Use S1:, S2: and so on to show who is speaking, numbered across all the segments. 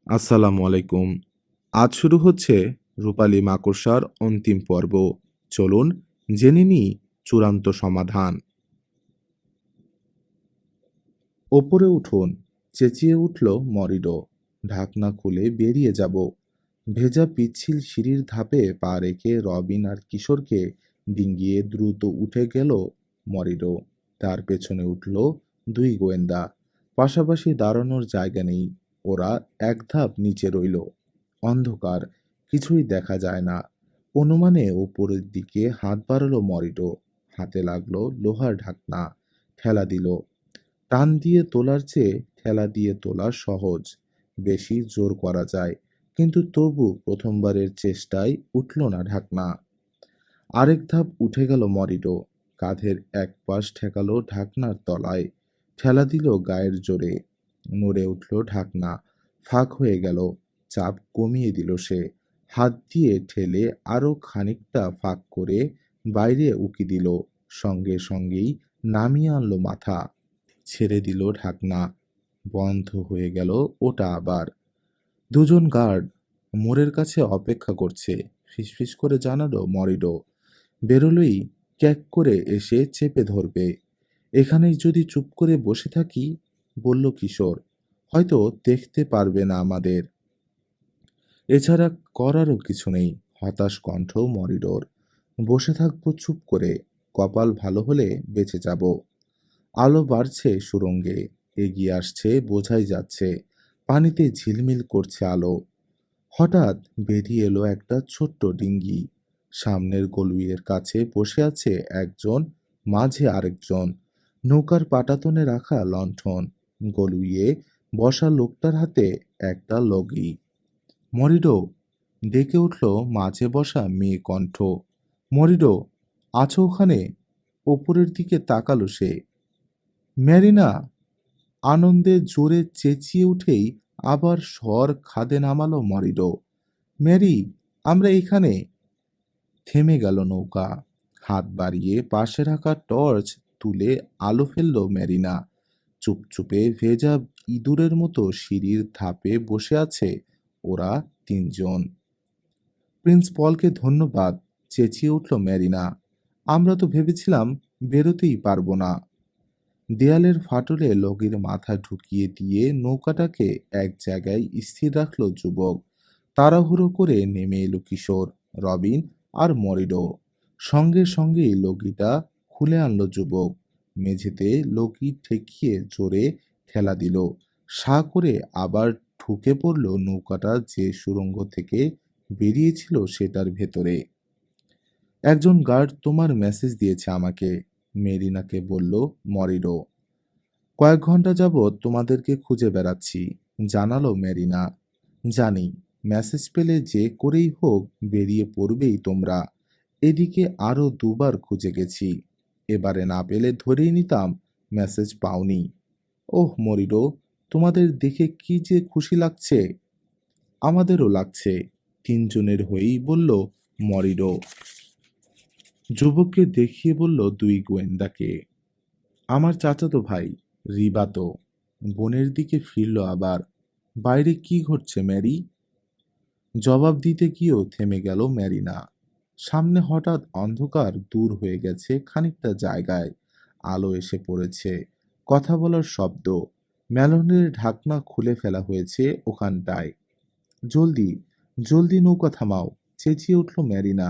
S1: আসসালামু আলাইকুম। আজ শুরু হচ্ছে রূপালী মাকড়সার অন্তিম পর্ব। চলুন জেনে নিই চূড়ান্ত সমাধান। ওপরে উঠুন, চেঁচিয়ে উঠল মরিডো। ঢাকনা খুলে বেরিয়ে যাব। ভেজা পিচ্ছিল সিঁড়ির ধাপে পা রেখে রবিন আর কিশোরকে ডিঙ্গিয়ে দ্রুত উঠে গেল মরিডো। তার পেছনে উঠল দুই গোয়েন্দা। পাশাপাশি দাঁড়ানোর জায়গা নেই। ওরা এক ধাপ নিচে রইল। অন্ধকার, কিছুই দেখা যায় না। অনুমানে উপরের দিকে হাত বাড়ালো মরিডো। হাতে লাগলো লোহার ঢাকনা। ঠেলা দিল। টান দিয়ে তোলার চেয়ে ঠেলা দিয়ে তোলা সহজ। বেশি জোর করা যায়, কিন্তু তবু প্রথমবারের চেষ্টায় উঠল না ঢাকনা। আরেক ধাপ উঠে গেল মরিডো। কাঁধের এক পাশ ঠেকালো ঢাকনার তলায়। ঠেলা দিল গায়ের জোরে। নড়ে উঠল ঢাকনা। ফাঁক হয়ে গেল। চাপ কমিয়ে দিল সে। হাত দিয়ে ঠেলে আরো খানিকটা ফাঁক করে বাইরে উকি দিল। সঙ্গে সঙ্গেই নামিয়ে আনলো মাথা। ছেড়ে দিল ঢাকনা। বন্ধ হয়ে গেল ওটা আবার। দুজন গার্ড মোড়ের কাছে অপেক্ষা করছে। ফিসফিস করে জানালো মরিডো, বেরোলেই ক্যাক করে এসে চেপে ধরবে। এখানেই যদি চুপ করে বসে থাকি, বলল কিশোর, হয়তো দেখতে পারবে না আমাদের। এছাড়া করারও কিছু নেই। হতাশ কণ্ঠ মরিডোর। বসে থাকবো চুপ করে। কপাল ভালো হলে বেঁচে যাব। আলো বাড়ছে সুড়ঙ্গে। এগিয়ে আসছে, বোঝাই যাচ্ছে। পানিতে ঝিলমিল করছে আলো। হঠাৎ বেরিয়ে এলো একটা ছোট্ট ডিঙ্গি। সামনের গলুইয়ের কাছে বসে আছে একজন, মাঝে আরেকজন। নৌকার পাটাতনে রাখা লণ্ঠন। গলুইয়ে বসা লোকটার হাতে একটা লগি। মরিডো, ডেকে উঠল মাঝে বসা মেয়ে কণ্ঠ। মরিডো, আছো ওখানে? ওপরের দিকে তাকালো সে। ম্যারিনা! আনন্দে জোরে চেঁচিয়ে উঠেই আবার স্বর খাদে নামালো মরিডো। ম্যারি, আমরা এখানে। থেমে গেল নৌকা। হাত বাড়িয়ে পাশে রাখা টর্চ তুলে আলো ফেলল ম্যারিনা। চুপচুপে ভেজা ইঁদুরের মতো সিঁড়ির ধাপে বসে আছে ওরা তিনজন। প্রিন্স পলকে ধন্যবাদ, চেঁচিয়ে উঠল ম্যারিনা। আমরা তো ভেবেছিলাম বেরোতেই পারবো না। দেয়ালের ফাটলে লগির মাথা ঢুকিয়ে দিয়ে নৌকাটাকে এক জায়গায় স্থির রাখল যুবক। তাড়াহুড়ো করে নেমে এলো কিশোর, রবিন আর মরিডো। সঙ্গে সঙ্গেই লগিটা খুলে আনলো যুবক। মেঝেতে লগি ঠেকিয়ে জোরে ঠেলা দিল। সা করে আবার ঢুকে পড়ল নৌকাটা যে সুড়ঙ্গ থেকে বেরিয়েছিল সেটার ভেতরে। একজন গার্ড তোমার মেসেজ দিয়েছে আমাকে, মেরিনাকে বলল মরিডো। কয়েক ঘন্টা যাবৎ তোমাদেরকে খুঁজে বেড়াচ্ছি, জানালো মেরিনা। জানি, মেসেজ পেলে যে করেই হোক বেরিয়ে পড়বেই তোমরা। এদিকে আরো দুবার খুঁজে গেছি। এবারে না পেলে ধরেই নিতাম মেসেজ পাওনি। ওহ মরিডো, তোমাদের দেখে কি যে খুশি লাগছে। আমাদেরও লাগছে, তিনজনের হয়েই বলল মরিডো। যুবককে দেখিয়ে বলল দুই গোয়েন্দাকে। আমার চাচাতো ভাই রিবাতো। বোনের দিকে ফিরল আবার। বাইরে কি ঘটছে ম্যারি? জবাব দিতে গিয়েও থেমে গেল ম্যারিনা। সামনে হঠাৎ অন্ধকার দূর হয়ে গেছে খানিকটা জায়গায়। আলো এসে পড়েছে। কথা বলার শব্দ। মেলনের ঢাকনা খুলে ফেলা হয়েছে ওখানটায়। জলদি, জলদি নৌকা থামাও, চেঁচিয়ে উঠল ম্যারিনা।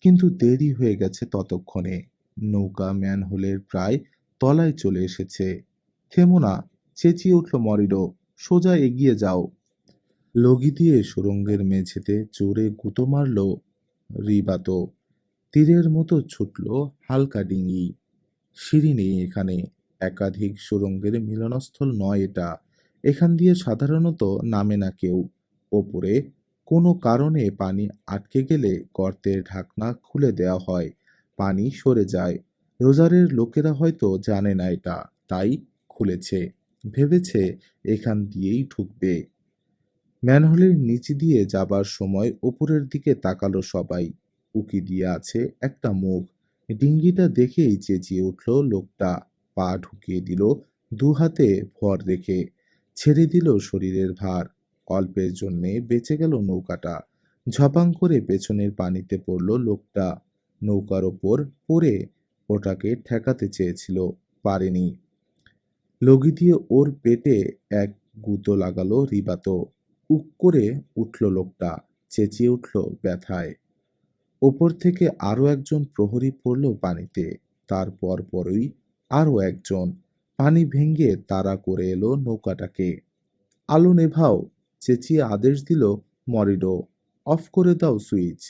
S1: কিন্তু দেরি হয়ে গেছে ততক্ষণে। নৌকা ম্যানহোলের প্রায় তলায় চলে এসেছে। থেমো না, চেঁচিয়ে উঠল মরিডো। সোজা এগিয়ে যাও। লগি দিয়ে সুড়ঙ্গের মেঝেতে জোরে গুঁতো মারল রিবাতো। তীরের মতো ছুটল হালকা ডিঙি। সিঁড়ি নেই এখানে। একাধিক সুড়ঙ্গের মিলনস্থল নয় এটা। এখান দিয়ে সাধারণত নামে না কেউ। ওপরে কোনো কারণে পানি আটকে গেলে গর্তের ঢাকনা খুলে দেওয়া হয়। পানি সরে যায়। রোজারের লোকেরা হয়তো জানে না এটা, তাই খুলেছে। ভেবেছে এখান দিয়েই ঢুকবে। ম্যানহোলের নিচ দিয়ে যাবার সময় ওপরের দিকে তাকালো সবাই। উকি দিয়ে আছে একটা মুখ। ডিঙ্গিটা দেখেই চেঁচিয়ে উঠল লোকটা। পা ঢুকিয়ে দিল দু হাতে ভর রেখে। ছেড়ে দিল শরীরের ভার। অল্পের জন্যে বেঁচে গেল নৌকাটা। ঝপাং করে পেছনের পানিতে পড়ল লোকটা। নৌকার ওপর পড়ে ওটাকে ঠেকাতে চেয়েছিল, পারেনি। লগি দিয়ে ওর পেটে এক গুঁতো লাগালো রিবাতো। উক করে উঠল লোকটা, চেঁচিয়ে উঠল ব্যথায়। ওপর থেকে আরো একজন প্রহরী পড়ল পানিতে। তারপর পরই আরো একজন। পানি ভেঙে তাড়া করে এলো নৌকাটাকে। আলো নেভাও, চেঁচিয়ে আদেশ দিল মরিডো। অফ করে দাও সুইচ।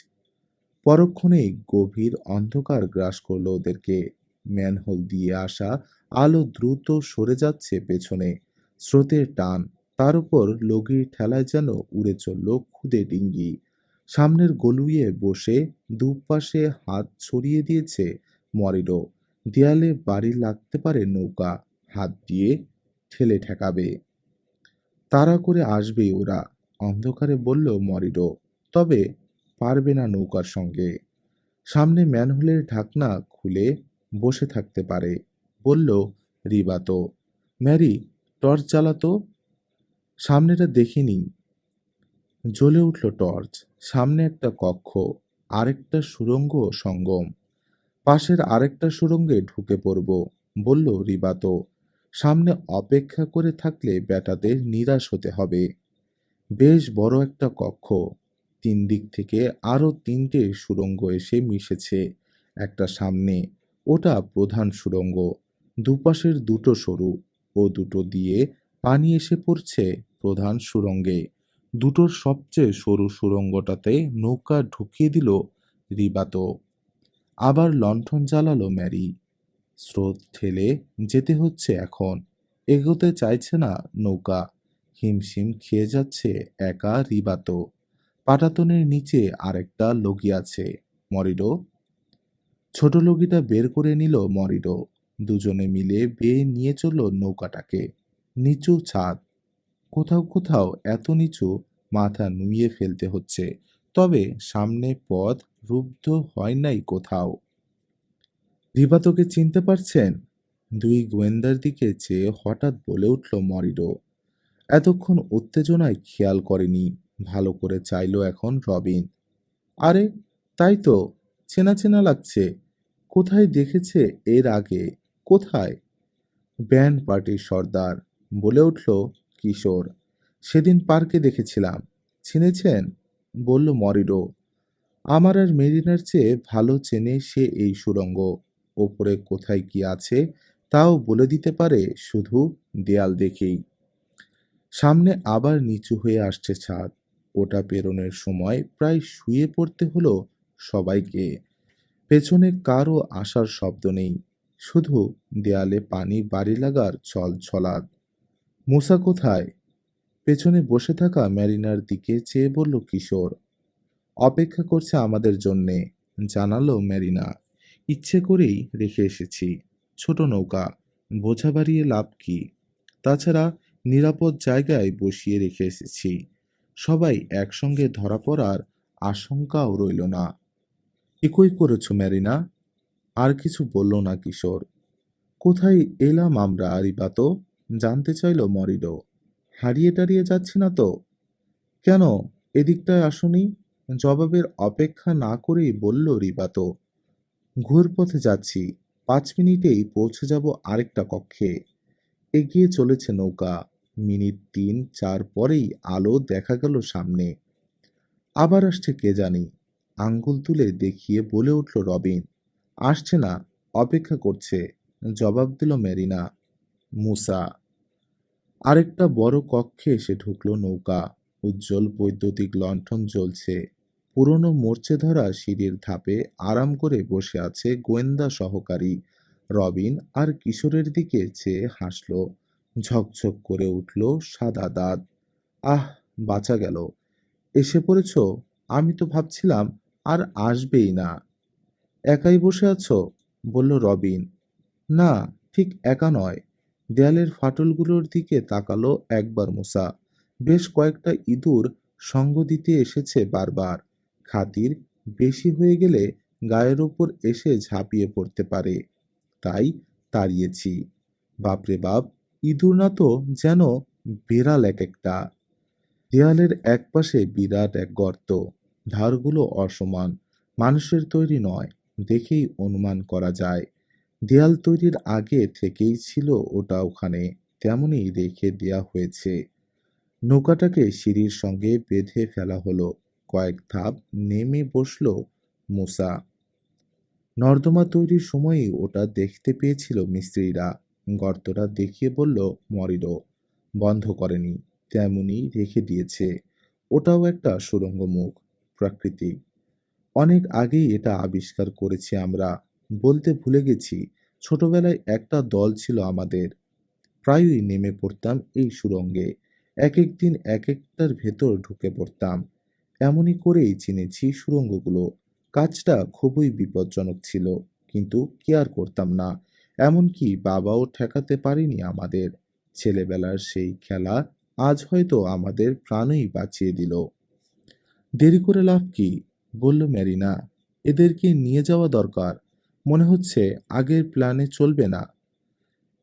S1: পরক্ষণেই গভীর অন্ধকার গ্রাস করল ওদেরকে। ম্যানহোল দিয়ে আসা আলো দ্রুত সরে যাচ্ছে পেছনে। স্রোতের টান, তার উপর লগির ঠেলায় যেন উড়ে চলল খুদে ডিঙ্গি। সামনের গলুইয়ে বসে দুপাশে হাত ছড়িয়ে দিয়েছে মরিডো। দেয়ালে বাড়ি লাগতে পারে নৌকা, হাত দিয়ে ঠেলে ঠেকাবে। তাড়া করে আসবেই ওরা, অন্ধকারে বলল মরিডো। তবে পারবে না নৌকার সঙ্গে। সামনে ম্যানহোলের ঢাকনা খুলে বসে থাকতে পারে, বলল রিবাতো। Mary, torch জ্বালাতো। সামনেটা দেখিনি। জ্বলে উঠল টর্চ। সামনে একটা কক্ষ, আরেকটা সুড়ঙ্গ সঙ্গম। পাশের আরেকটা সুড়ঙ্গে ঢুকে পড়ব, বলল রিবাতো। সামনে অপেক্ষা করে থাকলে বেটাদের নিরাশ হতে হবে। বেশ বড় একটা কক্ষ। তিন দিক থেকে আরো তিনটে সুড়ঙ্গ এসে মিশেছে একটা সামনে। ওটা প্রধান সুড়ঙ্গ। দুপাশের দুটো সরু, ও দুটো দিয়ে পানি এসে পড়ছে প্রধান সুড়ঙ্গে। দুটোর সবচেয়ে সরু সুড়ঙ্গটাতে নৌকা ঢুকিয়ে দিল রিবাতো। আবার লণ্ঠন জ্বালালো ম্যারি। স্রোত ঠেলে যেতে হচ্ছে এখন। এগোতে চাইছে না নৌকা। হিমশিম খেয়ে যাচ্ছে একা রিবাতো। পাটাতনের নিচে আরেকটা লগি আছে। মরিডো। ছোট লগিটা বের করে নিল মরিডো। দুজনে মিলে বেয়ে নিয়ে চলল নৌকাটাকে। নিচু ছাদ। কোথাও কোথাও এত নিচু মাথা নুইয়ে ফেলতে হচ্ছে। তবে সামনে পথ রুদ্ধ হয় নাই কোথাও। রিবাতোকে চিনতে পারছেন? দুই গোয়েন্দার দিকে চেয়ে হঠাৎ বলে উঠল মরিডো। এতক্ষণ উত্তেজনায় খেয়াল করেনি। ভালো করে চাইল এখন রবিন। আরে, তাই তো, চেনা চেনা লাগছে। কোথায় দেখেছে এর আগে? কোথায়? ব্যান্ড পার্টির সর্দার, বলে উঠল কিশোর। সেদিন পার্কে দেখেছিলাম। চিনেছেন? বলল মরিডো। আমার আর মেরিনার চেয়ে ভালো চেনে সে এই সুড়ঙ্গ। ওপরে কোথায় কি আছে তাও বলে দিতে পারে শুধু দেয়াল দেখেই। সামনে আবার নিচু হয়ে আসছে ছাদ। ওটা পেরোনোর সময় প্রায় শুয়ে পড়তে হলো সবাইকে। পেছনে কারো আসার শব্দ নেই, শুধু দেয়ালে পানি বাড়ি লাগার ছলছলাৎ। মুসা কোথায়? পেছনে বসে থাকা ম্যারিনার দিকে চেয়ে বলল কিশোর। অপেক্ষা করছে আমাদের জন্যে, জানালো ম্যারিনা। ইচ্ছে করেই রেখে এসেছি। ছোট নৌকা, বোঝা বাড়িয়ে লাভ কি? তাছাড়া নিরাপদ জায়গায় বসিয়ে রেখে এসেছি। সবাই একসঙ্গে ধরা পড়ার আশঙ্কাও রইল না। একই করেছ ম্যারিনা। আর কিছু বলল না কিশোর। কোথায় এলাম আমরা রিবাতো? জানতে চাইল মরিডো। হারিয়ে টারিয়ে যাচ্ছি না তো? কেন, এদিকটায় আসনি? জবাবের অপেক্ষা না করেই বলল রিবাতো। ঘুরপথে যাচ্ছি। 5 মিনিটেই পৌঁছে যাব আরেকটা কক্ষে। এগিয়ে চলেছে নৌকা। মিনিট 3-4 পরেই আলো দেখা গেল সামনে। আবার আসছে কে জানি। আঙ্গুল তুলে দেখিয়ে বলে উঠল রবিন। আসছে না, অপেক্ষা করছে, জবাব দিল মেরিনা। মুসা। আরেকটা বড় কক্ষে এসে ঢুকলো নৌকা। উজ্জ্বল বৈদ্যুতিক লণ্ঠন জ্বলছে। পুরনো মরচে ধরা সিঁড়ির ধাপে আরাম করে বসে আছে গোয়েন্দা সহকারী। রবিন আর কিশোরের দিকে চেয়ে হাসল। ঝকঝক করে উঠল সাদা দাঁত। আহ, বাঁচা গেল। এসে পড়েছ? আমি তো ভাবছিলাম আর আসবেই না। একাই বসে আছো? বলল রবিন। না, ঠিক একা নয়। দেয়ালের ফাটলগুলোর দিকে তাকালো একবার মুসা। বেশ কয়েকটা ইঁদুর সঙ্গ দিতে এসেছে বারবার। খাতির বেশি হয়ে গেলে গায়ের ওপর এসে ঝাঁপিয়ে পড়তে পারে, তাই তাড়িয়েছি। বাপরে বাপ, ইঁদুর না তো যেন বেড়াল এক একটা। দেয়ালের একপাশে বিরাট এক গর্ত, ধারগুলো অসমান, মানুষের তৈরি নয়, দেখেই অনুমান করা যায় দেয়াল তৈরির আগে থেকেই ছিল ওটা ওখানে, তেমনই রেখে দেয়া হয়েছে। নৌকাটাকে সিঁড়ির সঙ্গে বেঁধে ফেলা হলো। কয়েক ধাপ নেমে বসলো মুসা। নর্দমা তৈরির সময়ই ওটা দেখতে পেয়েছিল মিস্ত্রিরা। গর্তটা দেখিয়ে বলল, মরিডো বন্ধ করেনি, তেমনি রেখে দিয়েছে। ওটাও একটা সুড়ঙ্গ মুখ, প্রাকৃতিক। অনেক আগেই এটা আবিষ্কার করেছি আমরা। বলতে ভুলে গেছি, ছোটবেলায় একটা দল ছিল আমাদের, প্রায়ই নেমে পড়তাম এই সুড়ঙ্গে। এক এক দিন এক একটার ভেতর ঢুকে পড়তাম। এমনই করেই চিনেছি সুড়ঙ্গগুলো। কাজটা খুবই বিপজ্জনক ছিল, কিন্তু কেয়ার করতাম না। এমনকি বাবাও ঠেকাতে পারেনি আমাদের। ছেলেবেলার সেই খেলা আজ হয়তো আমাদের প্রাণই বাঁচিয়ে দিল। দেরি করে লাভ কি, বলল ম্যারিনা। এদেরকে নিয়ে যাওয়া দরকার। মনে হচ্ছে আগের প্ল্যানে চলবে না।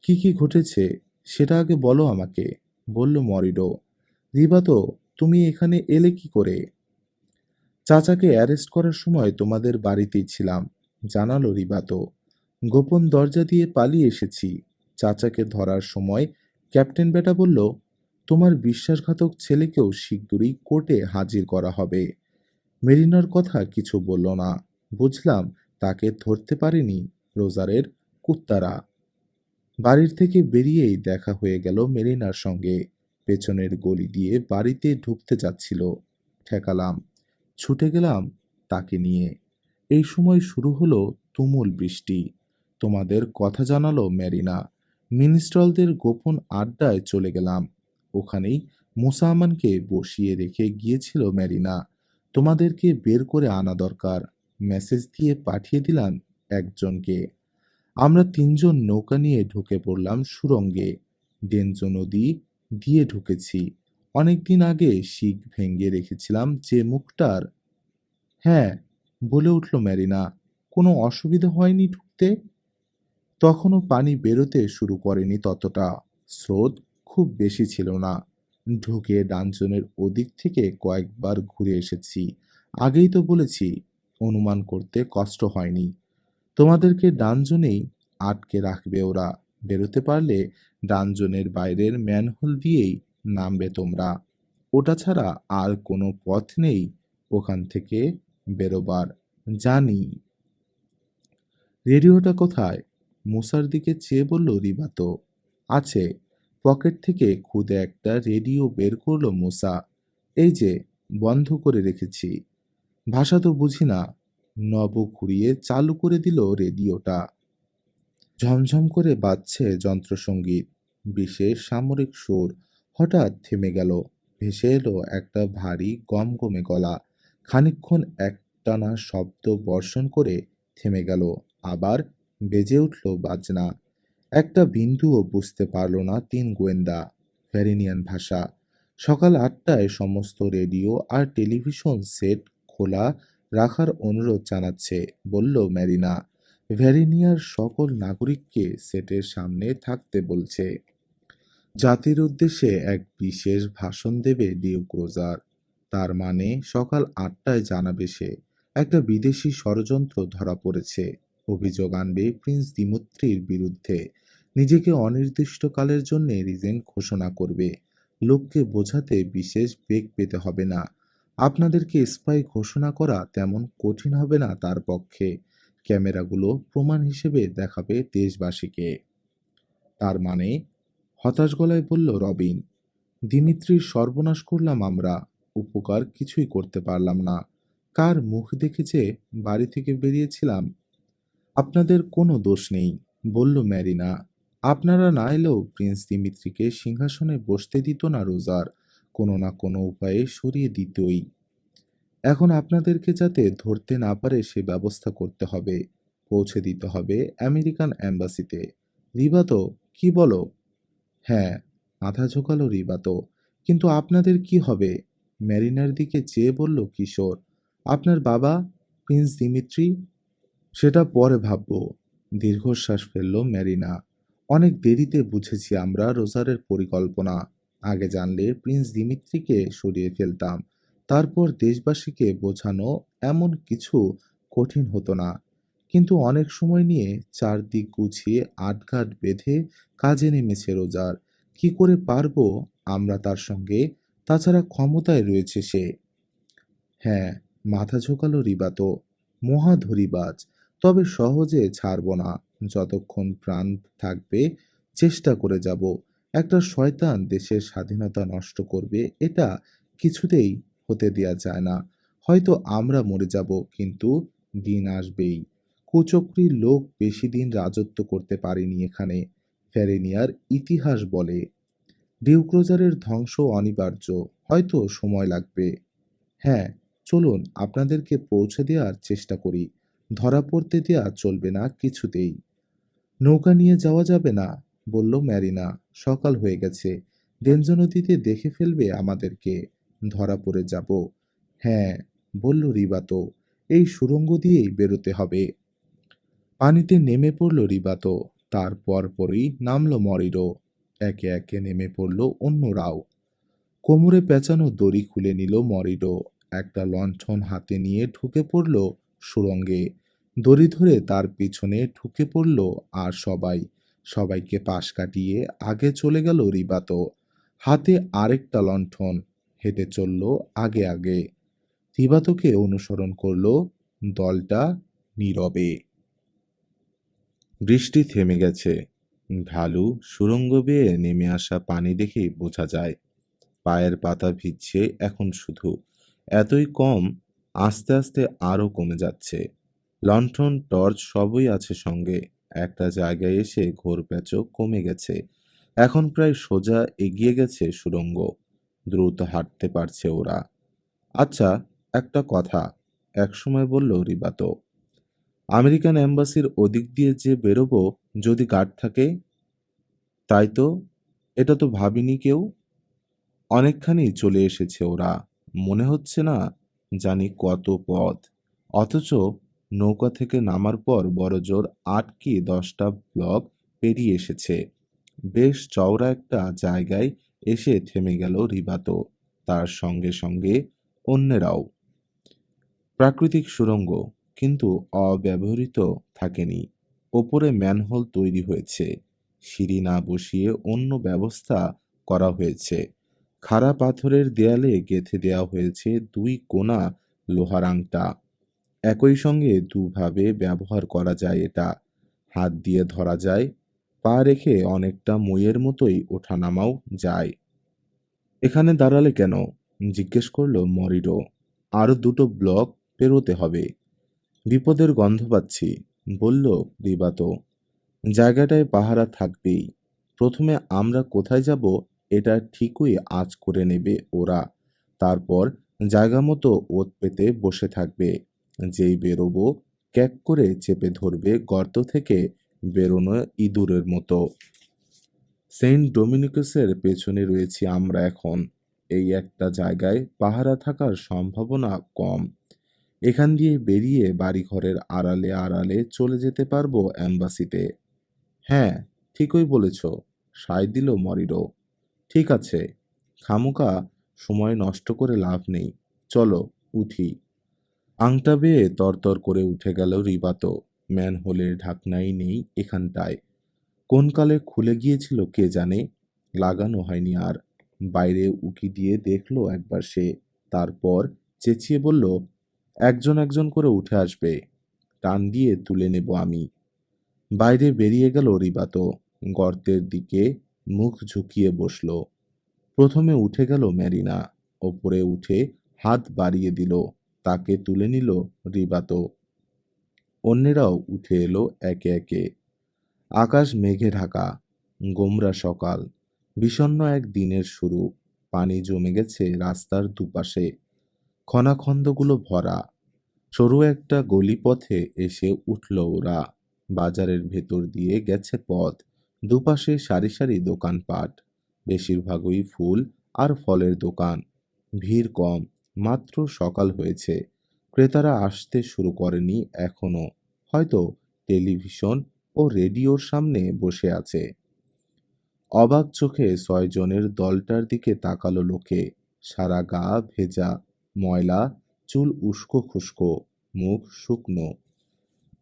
S1: কি কি ঘটেছে সেটা আগে বলো আমাকে, বলল মরিডো। রিবাতো, তুমি এখানে এলে কি করে? চাচাকে অ্যারেস্ট করার সময় তোমাদের বাড়িতেই ছিলাম, জানালো রিবাতো। গোপন দরজা দিয়ে পালিয়ে এসেছি। চাচাকে ধরার সময় ক্যাপ্টেন বেটা বলল, তোমার বিশ্বাসঘাতক ছেলেকেও শিগগিরই কোর্টে হাজির করা হবে। মেরিনার কথা কিছু বলল না। বুঝলাম তাকে ধরতে পারেনি রোজারের কুত্তারা। বাড়ির থেকে বেরিয়েই দেখা হয়ে গেল মেরিনার সঙ্গে। পেছনের গলি দিয়ে বাড়িতে ঢুকতে যাচ্ছিল, ঠেকালাম। ছুটে গেলাম তাকে নিয়ে। এই সময় শুরু হলো তুমুল বৃষ্টি। তোমাদের কথা জানালো মেরিনা। মিনিস্ট্রলদের গোপন আড্ডায় চলে গেলাম। ওখানেই মুসা আমানকে বসিয়ে রেখে গিয়েছিল মেরিনা। তোমাদেরকে বের করে আনা দরকার, মেসেজ দিয়ে পাঠিয়ে দিলাম একজনকে। আমরা তিনজন নৌকা নিয়ে ঢুকে পড়লাম সুড়ঙ্গে। ডেনজো নদী দিয়ে ঢুকেছি। অনেকদিন আগে শিক ভেঙে রেখেছিলাম যে মুখটার। হ্যাঁ, বলে উঠল ম্যারিনা। কোনো অসুবিধা হয়নি ঢুকতে? তখনও পানি বেরোতে শুরু করেনি ততটা। স্রোত খুব বেশি ছিল না। ঢুকে ডানজনের ওদিক থেকে কয়েকবার ঘুরে এসেছি। আগেই তো বলেছি, অনুমান করতে কষ্ট হয়নি। তোমাদেরকে ডানজনেই আটকে রাখবে ওরা। বেরোতে পারলে ডানজনের বাইরের ম্যানহোল দিয়েই নামবে তোমরা। ওটা ছাড়া আর কোনো পথ নেই ওখান থেকে বেরোবার। জানি। রেডিওটা কোথায়? মুসার দিকে চেয়ে বলল রিবাতো। আছে। পকেট থেকে খুদে একটা রেডিও বের করলো মুসা। এই যে, বন্ধ করে রেখেছি। ভাষা তো বুঝি না। নব ঘুরিয়ে চালু করে দিল রেডিওটা। ঝমঝম করে বাজছে যন্ত্রসঙ্গীত। বিশেষ সামরিক সুর। হঠাৎ থেমে গেল। ভেসে এলো একটা ভারী গমগমে গলা। খানিকক্ষণ একটানা শব্দ বর্ষণ করে থেমে গেল। আবার বেজে উঠল বাজনা। একটা বিন্দুও বুঝতে পারল না তিন গোয়েন্দা। ভ্যারিনিয়ান ভাষা। সকাল ৮টায় সমস্ত রেডিও আর টেলিভিশন সেট খোলা রাখার অনুরোধ জানাচ্ছে, বলল ম্যারিনা। ভ্যারিনিয়ার সকল নাগরিককে সেটের সামনে থাকতে বলছে। জাতির উদ্দেশ্যে এক বিশেষ ভাষণ দেবে ডিউক রোজার। তার মানে সকাল ৮টায় জানাবে সে একটা বিদেশি ষড়যন্ত্র ধরা পড়েছে। অভিযোগ আনবে প্রিন্স দিমিত্রির বিরুদ্ধে। নিজেকে অনির্দিষ্টকালের জন্য রিজেন্ট ঘোষণা করবে। লোককে বোঝাতে বিশেষ বেগ পেতে হবে না। আপনাদেরকে স্পাই ঘোষণা করা তেমন কঠিন হবে না তার পক্ষে। ক্যামেরাগুলো প্রমাণ হিসেবে দেখাবে দেশবাসীকে। তার মানে? হতাশ গলায় বলল রবিন। দিমিত্রির সর্বনাশ করলাম আমরা, উপকার কিছুই করতে পারলাম না। কার মুখ দেখে যে বাড়ি থেকে বেরিয়েছিলাম। আপনাদের কোনো দোষ নেই, বলল ম্যারিনা। আপনারা না এলেও প্রিন্স দিমিত্রিকে সিংহাসনে বসতে দিত না রোজার। কোনো না কোনো উপায়ে সরিয়ে দিতই। এখন আপনাদেরকে যাতে ধরতে না পারে সে ব্যবস্থা করতে হবে। পৌঁছে দিতে হবে আমেরিকান অ্যাম্বাসিতে। রিবাতো, কি বলো? হ্যাঁ, মাথা ঝোঁকালো রিবাতো। কিন্তু আপনাদের কি হবে? ম্যারিনার দিকে চেয়ে বলল কিশোর। আপনার বাবা, প্রিন্স দিমিত্রি? সেটা পরে ভাববো। দীর্ঘশ্বাস ফেলল ম্যারিনা। অনেক দেরিতে বুঝেছি আমরা রোজারের পরিকল্পনা। আগে জানলে প্রিন্স দিমিত্রিকে সরিয়ে ফেলতাম। তারপর দেশবাসীকে বোঝানো এমন কিছু কঠিন হতো না। কিন্তু অনেক সময় নিয়ে চারদিক গুছিয়ে আটঘাট বেঁধে কাজে নেমেছে রোজার। কি করে পারবো আমরা তার সঙ্গে? তাছাড়া ক্ষমতায় রয়েছে সে। হ্যাঁ, মাথা ঝোঁকালো রিবাতো। মহা ধড়িবাজ। তবে সহজে ছাড়ব না। যতক্ষণ প্রাণ থাকবে চেষ্টা করে যাব। একটা শয়তান দেশের স্বাধীনতা নষ্ট করবে, এটা কিছুতেই হতে দেয়া যায় না। হয়তো আমরা মরে যাব, কিন্তু দিন আসবেই। কুচক্রীর লোক বেশি দিন রাজত্ব করতে পারেনি এখানে। ফেরেনিয়ার ইতিহাস বলে ডিউক্রোজারের ধ্বংস অনিবার্য। হয়তো সময় লাগবে। হ্যাঁ, চলুন আপনাদেরকে পৌঁছে দেওয়ার চেষ্টা করি। ধরা পড়তে দেয়া চলবে না কিছুতেই। নৌকা নিয়ে যাওয়া যাবে না, বলল ম্যারিনা। সকাল হয়ে গেছে। ডেঞ্জো নদীতে দেখে ফেলবে আমাদেরকে। ধরা পড়ে যাব। হ্যাঁ, বলল রিবাতো। এই সুড়ঙ্গ দিয়েই বেরোতে হবে। পানিতে নেমে পড়ল রিবাতো। তার পরপরই নামল মরিরো। একে একে নেমে পড়ল অন্যরাও। কোমরে পেঁচানো দড়ি খুলে নিল মরিডো। একটা লণ্ঠন হাতে নিয়ে ঢুকে পড়ল সুড়ঙ্গে। দড়ি ধরে তার পিছনে ঢুকে পড়ল আর সবাই। সবাইকে পাশ কাটিয়ে আগে চলে গেল রিবাতো। হাতে আরেকটা লণ্ঠন। হেঁটে চলল আগে আগে। রিবাতোকে অনুসরণ করল দলটা নীরবে। বৃষ্টি থেমে গেছে। ঢালু সুড়ঙ্গ বেয়ে নেমে আসা পানি দেখেই বোঝা যায় পায়ের পাতা ভিজছে এখন শুধু। এতই কম, আস্তে আস্তে আরো কমে যাচ্ছে। লণ্ঠন টর্চ সবই আছে সঙ্গে। একটা জায়গায় এসে ঘোরপ্যাচও কমে গেছে। এখন প্রায় সোজা এগিয়ে গেছে সুড়ঙ্গ। দ্রুত হাঁটতে পারছে ওরা। আচ্ছা, একটা কথা, একসময় বলল রিবাতো। আমেরিকান এম্বাসির ওদিক দিয়ে যে বেরোবো, যদি গার্ড থাকে। তাই তো, এটা তো ভাবিনি কেউ। অনেকখানি চলে এসেছে ওরা। মনে হচ্ছে না জানি কত পথ। অথচ নৌকা থেকে নামার পর বড়জোর ৮ কি ১০টা ব্লক পেরিয়ে এসেছে। বেশ চওড়া একটা জায়গায় এসে থেমে গেল রিবাতো। তার সঙ্গে সঙ্গে অন্যেরাও। প্রাকৃতিক সুড়ঙ্গ, কিন্তু অব্যবহৃত থাকেনি। ওপরে ম্যানহোল তৈরি হয়েছে। সিঁড়ি না বসিয়ে অন্য ব্যবস্থা করা হয়েছে। খাড়া পাথরের দেয়ালে গেঁথে দেওয়া হয়েছে ২ কোনা লোহার আংটা। একই সঙ্গে দুভাবে ব্যবহার করা যায় এটা। হাত দিয়ে ধরা যায়, পা রেখে অনেকটা মইয়ের মতোই ওঠানামাও যায়। এখানে দাঁড়ালে কেন? জিজ্ঞেস করল মরিরো। আরো ২টো ব্লক পেরোতে হবে। বিপদের গন্ধ পাচ্ছি, বলল রিবাতো। জায়গাটায় পাহারা থাকবেই। প্রথমে আমরা কোথায় যাব এটা ঠিকই আঁচ করে নেবে ওরা। তারপর জায়গা মতো ওত পেতে বসে থাকবে। যেই বেরোবো ক্যাক করে চেপে ধরবে গর্ত থেকে বেরোনো ইঁদুরের মতো। সেন্ট ডোমিনিকাসের পেছনে রয়েছি আমরা এখন। এই একটা জায়গায় পাহারা থাকার সম্ভাবনা কম। এখান দিয়ে বেরিয়ে বাড়িঘরের আড়ালে আড়ালে চলে যেতে পারবো অ্যাম্বাসিতে। হ্যাঁ, ঠিকই বলেছ, সায় দিল মরিরো। ঠিক আছে, খামোকা সময় নষ্ট করে লাভ নেই। চলো, উঠি। আংটা বেয়ে তরতর করে উঠে গেল রিবাতো। ম্যানহোলের ঢাকনাই নেই এখানটায়। কোন কালে খুলে গিয়েছিল কে জানে। লাগানো হয়নি আর। বাইরে উঁকি দিয়ে দেখলো একবার সে। তারপর চেঁচিয়ে বলল, একজন একজন করে উঠে আসবে। টান দিয়ে তুলে নেব আমি। বাইরে বেরিয়ে গেল রিবাতো। গর্তের দিকে মুখ ঝুঁকিয়ে বসল। প্রথমে উঠে গেল ম্যারিনা। ওপরে উঠে হাত বাড়িয়ে দিল। তাকে তুলে নিল রিবাতো। অন্যেরাও উঠে এলো একে একে। আকাশ মেঘে ঢাকা। গোমরা সকাল। বিষণ্ণ এক দিনের শুরু। পানি জমে গেছে রাস্তার দুপাশে। খনাখন্দগুলো ভরা। সরু একটা গলিপথে এসে উঠল ওরা। বাজারের ভেতর দিয়ে গেছে পথ। দুপাশে সারি সারি দোকানপাট। বেশিরভাগই ফুল আর ফলের দোকান। ভিড় কম। মাত্র সকাল হয়েছে। ক্রেতারা আসতে শুরু করেনি এখনো। হয়তো টেলিভিশন ও রেডিওর সামনে বসে আছে। অবাক চোখে 6 জনের দলটার দিকে তাকালো লোকে। সারা গা ভেজা, ময়লা, চুল উস্কো খুস্কো, মুখ শুকনো।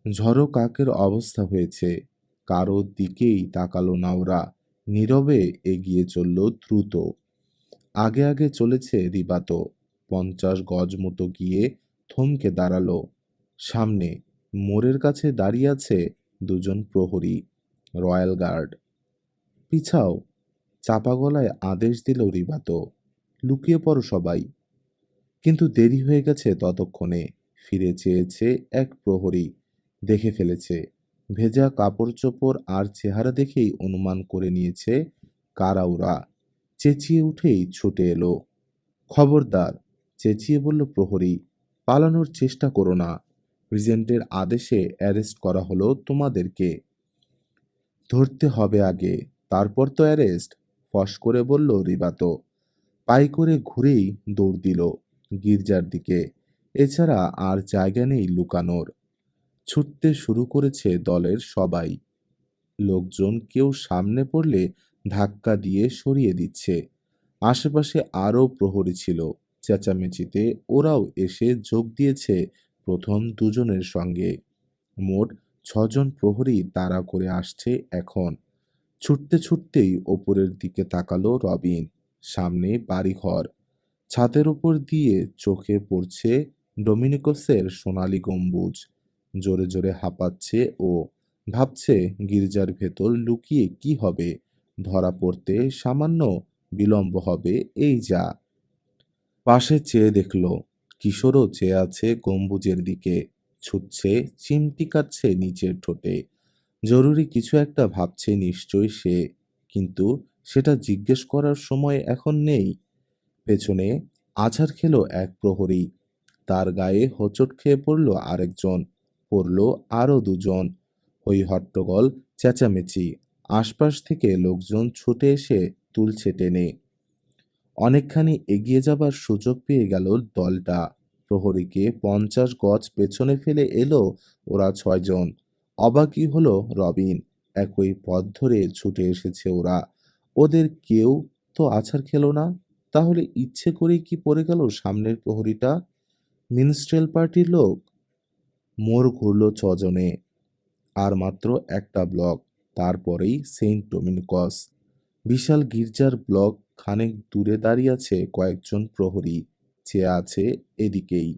S1: ঝড়ো কাকের অবস্থা হয়েছে। কারো দিকেই তাকালো না ওরা। নীরবে এগিয়ে চলল দ্রুত। আগে আগে চলেছে রিবাতো। 50 গজ মতো গিয়ে থমকে দাঁড়ালো। সামনে মোড়ের কাছে দাঁড়িয়ে আছে 2জন প্রহরী, রয়্যাল গার্ড। পিছাও, চাপা গলায় আদেশ দিল রিবাতো। লুকিয়ে পড়ো সবাই। কিন্তু দেরি হয়ে গেছে ততক্ষণে। ফিরে চেয়েছে এক প্রহরী। দেখে ফেলেছে। ভেজা কাপড় চোপড় আর চেহারা দেখেই অনুমান করে নিয়েছে কারা ওরা। চেঁচিয়ে উঠেই ছুটে এলো। খবরদার, চেঁচিয়ে বলল প্রহরী, পালানোর চেষ্টা করো না। রিজেন্টের আদেশে অ্যারেস্ট করা হলো তোমাদেরকে। ধরতে হবে আগে, তারপর তো অ্যারেস্ট, ফস করে বলল রিবাতো। পাই করে ঘুরেই দৌড় দিল গির্জার দিকে। এছাড়া আর জায়গা নেই লুকানোর। ছুটতে শুরু করেছে দলের সবাই। লোকজন কেউ সামনে পড়লে ধাক্কা দিয়ে সরিয়ে দিচ্ছে। আশেপাশে আরও প্রহরী ছিল। চেঁচামেচিতে ওরাও এসে যোগ দিয়েছে প্রথম 2জনের সঙ্গে। মোট 6জন প্রহরী তাড়া করে আসছে এখন। ছুটতে ছুটতেই ওপরের দিকে তাকালো রবিন। সামনে বাড়িঘর। ছাদের উপর দিয়ে চোখে পড়ছে ডোমিনিকোসের সোনালি গম্বুজ। জোরে জোরে হাঁপাচ্ছে ও ভাবছে গির্জার ভেতর লুকিয়ে কি হবে। ধরা পড়তে সামান্য বিলম্ব হবে এই যা। পাশে চেয়ে দেখল কিশোরও চেয়ে আছে গম্বুজের দিকে। ছুটছে, চিমটি কাটছে নিচের ঠোঁটে। জরুরি কিছু একটা ভাবছে নিশ্চয় সে, কিন্তু সেটা জিজ্ঞেস করার সময় এখন নেই। পেছনে আছাড় খেলো এক প্রহরী। তার গায়ে হোঁচট খেয়ে পড়ল আরেকজন। পড়ল আরও 2জন। ওই হট্টগোল, চেঁচামেচি। আশপাশ থেকে লোকজন ছুটে এসে তুলছে টেনে। অনেকখানি এগিয়ে যাবার সুযোগ পেয়ে গেল দলটা। প্রহরীকে 50 গজ পেছনে ফেলে এলো ওরা 6জন। অবাকই হলো রবিন। একই পথ ধরে ছুটে এসেছে ওরা। ওদের কেউ তো আছাড় খেলো না। তাহলে ইচ্ছে করেই কি পড়ে গেল সামনের প্রহরীটা? মিনস্ট্রেল পার্টির লোক? মোড় ঘুরল 6জনে। আর মাত্র একটা ব্লক, তারপরেই সেন্ট ডোমিনিকস। বিশাল গির্জার ব্লক খানেক দূরে দাঁড়িয়ে আছে কয়েকজন প্রহরী। চেয়ে আছে এদিকেই।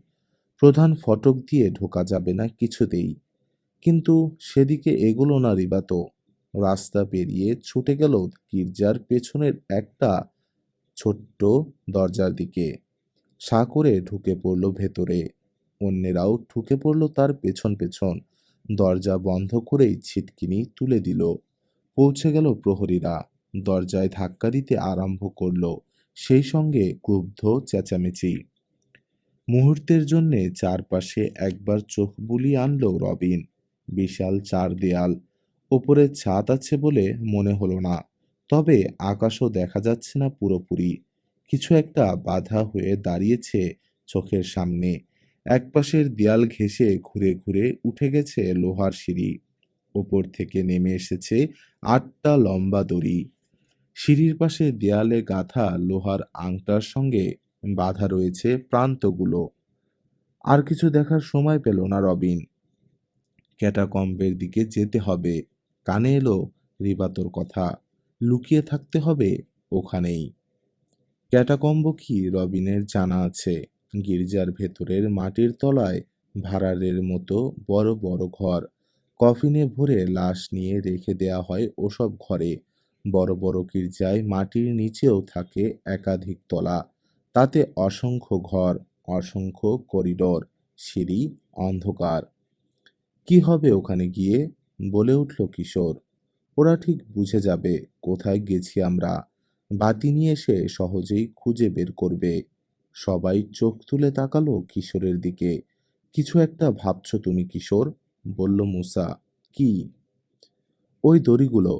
S1: প্রধান ফটক দিয়ে ঢোকা যাবে না কিছুতেই। কিন্তু সেদিকে এগোলো না রিবাতো। রাস্তা পেরিয়ে ছুটে গেল গির্জার পেছনের একটা ছোট্ট দরজার দিকে। সা করে ঢুকে পড়ল ভেতরে। অন্যেরাও ঢুকে পড়ল তার পেছন পেছন। দরজা বন্ধ করেই ছিটকিনি তুলে দিল। পৌঁছে গেল প্রহরীরা। দরজায় ধাক্কা দিতে আরম্ভ করল। সেই সঙ্গে ক্রুদ্ধ চেঁচামেচি। মুহূর্তের জন্যে চারপাশে একবার চোখ বুলিয়ে আনল রবিন। বিশাল 4 দেয়াল। ওপরে ছাদ আছে বলে মনে হলো না। তবে আকাশও দেখা যাচ্ছে না পুরোপুরি। কিছু একটা বাধা হয়ে দাঁড়িয়েছে চোখের সামনে। একপাশের দেয়াল ঘেঁষে ঘুরে ঘুরে উঠে গেছে লোহার সিঁড়ি। ওপর থেকে নেমে এসেছে 8টা লম্বা দড়ি। সিঁড়ির পাশে দেয়ালে গাঁথা লোহার আংটার সঙ্গে বাঁধা রয়েছে প্রান্তগুলো। আর কিছু দেখার সময় পেল না রবিন। ক্যাটাকম্বের দিকে যেতে হবে। কানে এলো রিবাতোর কথা। লুকিয়ে থাকতে হবে ওখানেই। ক্যাটাকম্ব কি রবিনের জানা আছে। গির্জার ভেতরের মাটির তলায় ভাঁড়ারের মতো বড় বড় ঘর। কফিনে ভরে লাশ নিয়ে রেখে দেয়া হয় ওসব ঘরে। বড় বড় গির্জায় মাটির নিচেও থাকে একাধিক তলা। তাতে অসংখ্য ঘর, অসংখ্য করিডোর, সিঁড়ি, অন্ধকার। কি হবে ওখানে গিয়ে? বলে উঠল কিশোর। ওরা ঠিক বুঝে যাবে কোথায় গেছি আমরা। বাতি নিয়ে এসে সহজেই খুঁজে বের করবে। সবাই চোখ তুলে তাকালো কিশোরের দিকে। কিছু একটা ভাবছো তুমি কিশোর, বলল মুসা। কি? ওই দড়িগুলো।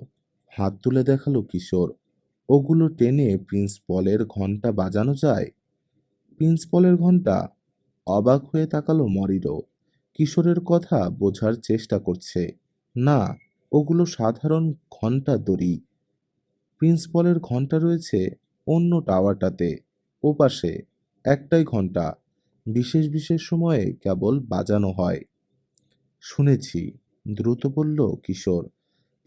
S1: হাত তুলে দেখালো কিশোর। ওগুলো টেনে প্রিন্স পলের ঘন্টা বাজানো যায়? প্রিন্স পলের ঘন্টা? অবাক হয়ে তাকালো মরিরো। কিশোরের কথা বোঝার চেষ্টা করছে। না, ওগুলো সাধারণ ঘন্টা দড়ি। প্রিন্স পলের ঘন্টা রয়েছে অন্য টাওয়ারটাতে, ওপাশে। একটাই ঘন্টা, বিশেষ বিশেষ সময়ে কেবল বাজানো হয়। শুনেছি, দ্রুত বলল কিশোর।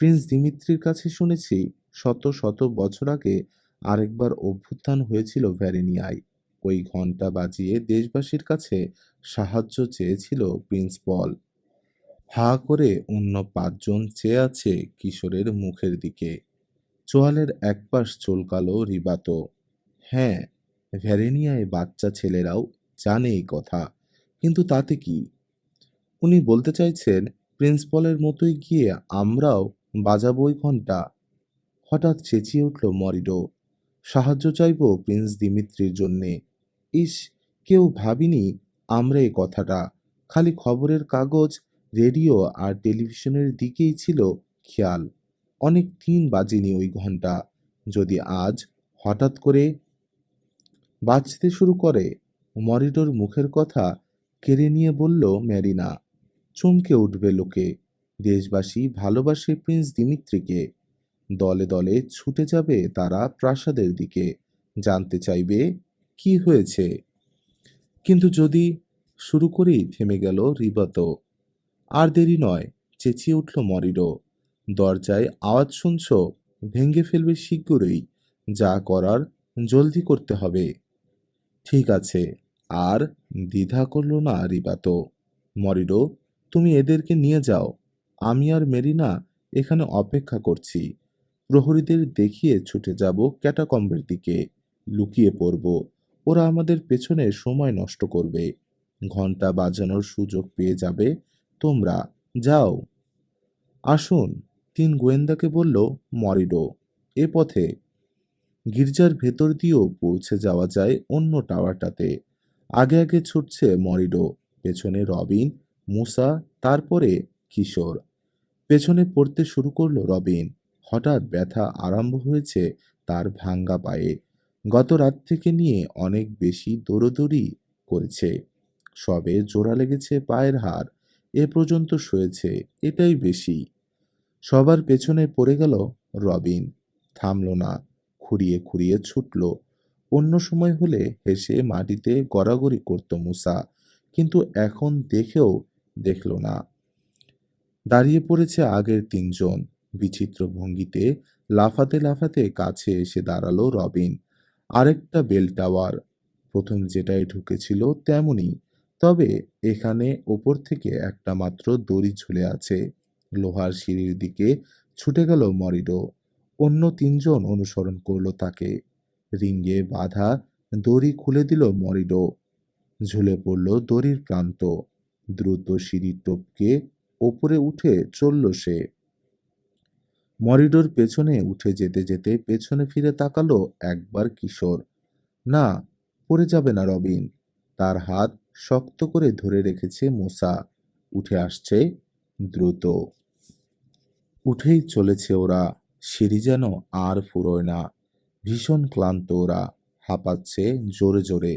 S1: প্রিন্স দিমিত্রির কাছে শুনেছি শত শত বছর আগে আরেকবার অভ্যুত্থান হয়েছিল ভ্যারেনিয়ায়। ওই ঘন্টা বাজিয়ে দেশবাসীর কাছে সাহায্য চেয়েছিল প্রিন্স পল। হা করে অন্য পাঁচজন চেয়ে আছে কিশোরের মুখের দিকে। চোয়ালের একপাশ চুলকালো রিবাত। হ্যাঁ, ভ্যারেনিয়ায় বাচ্চা ছেলেরাও জানে এই কথা, কিন্তু তাতে কি? উনি বলতে চাইছেন প্রিন্স পলের মতোই গিয়ে আমরাও বাজাবো ওই ঘন্টা। হঠাৎ চেঁচিয়ে উঠল মরিডো। সাহায্য চাইবো প্রিন্স দিমিত্রির জন্যে। ইস, কেউ ভাবিনি আমরা এই কথাটা। খালি খবরের কাগজ, রেডিও আর টেলিভিশনের দিকেই ছিল খেয়াল। অনেক দিন বাজেনি ওই ঘন্টা। যদি আজ হঠাৎ করে বাজতে শুরু করে। মরিডোর মুখের কথা কেড়ে নিয়ে বলল ম্যারিনা। চমকে উঠবে লোকে। দেশবাসী ভালোবাসে প্রিন্স দিমিত্রিকে। দলে দলে ছুটে যাবে তারা প্রাসাদের দিকে, জানতে চাইবে কি হয়েছে। কিন্তু যদি শুরু করেই থেমে গেল রিবাত। আর দেরি নয়, চেঁচিয়ে উঠল মরিডো। দরজায় আওয়াজ শুনছ? ভেঙে ফেলবে শিগগিরই। যা করার জলদি করতে হবে। ঠিক আছে। আর দ্বিধা করল না রিবাত। মরিডো, তুমি এদেরকে নিয়ে যাও। আমি আর মেরিনা এখানে অপেক্ষা করছি। প্রহরীদের দেখিয়ে ছুটে যাব ক্যাটাকম্বের দিকে। লুকিয়ে পড়ব। ওরা আমাদের পেছনে সময় নষ্ট করবে। ঘন্টা বাজানোর সুযোগ পেয়ে যাবে তোমরা। যাও। আসুন, তিন গোয়েন্দাকে বলল মরিডো। এ পথে। গির্জার ভেতর দিয়েও পৌঁছে যাওয়া যায় অন্য টাওয়ারটাতে। আগে আগে ছুটছে মরিডো, পেছনে রবিন, মুসা, তারপরে কিশোর। পেছনে পড়তে শুরু করলো রবিন। হঠাৎ ব্যথা আরম্ভ হয়েছে তার ভাঙ্গা পায়ে। গত রাত থেকে নিয়ে অনেক বেশি দৌড়দৌড়ি করেছে। সবে জোড়া লেগেছে পায়ের হাড়। এ পর্যন্ত শুয়েছে, এটাই বেশি। সবার পেছনে পড়ে গেল রবিন। থামল না, খুঁড়িয়ে খুঁড়িয়ে ছুটল। অন্য সময় হলে হেসে মাটিতে গড়াগড়ি করত মুসা, কিন্তু এখন দেখেও দেখল না। দাঁড়িয়ে পড়েছে আগের তিনজন। বিচিত্র ভঙ্গিতে লাফাতে লাফাতে কাছে এসে দাঁড়ালো রবিন। আরেকটা বেল টাওয়ার। প্রথম যেটায় ঢুকেছিল তেমনই, তবে এখানে ওপর থেকে একটা মাত্র দড়ি ঝুলে আছে। লোহার সিঁড়ির দিকে ছুটে গেল মরিডো। অন্য তিনজন অনুসরণ করলো তাকে। রিঙ্গে বাঁধা দড়ি খুলে দিল মরিডো। ঝুলে পড়ল দড়ির প্রান্ত। দ্রুত সিঁড়ি টপকে ওপরে উঠে চলল সে। মরিডোর পেছনে উঠে যেতে যেতে পেছনে ফিরে তাকালো একবার কিশোর। না, পড়ে যাবে না রবিন। তার হাত শক্ত করে ধরে রেখেছে মুসা। উঠে আসছে দ্রুত। উঠেই চলেছে ওরা। সিঁড়ি যেন আর ফুরোয় না। ভীষণ ক্লান্ত ওরা। হাঁপাচ্ছে জোরে জোরে।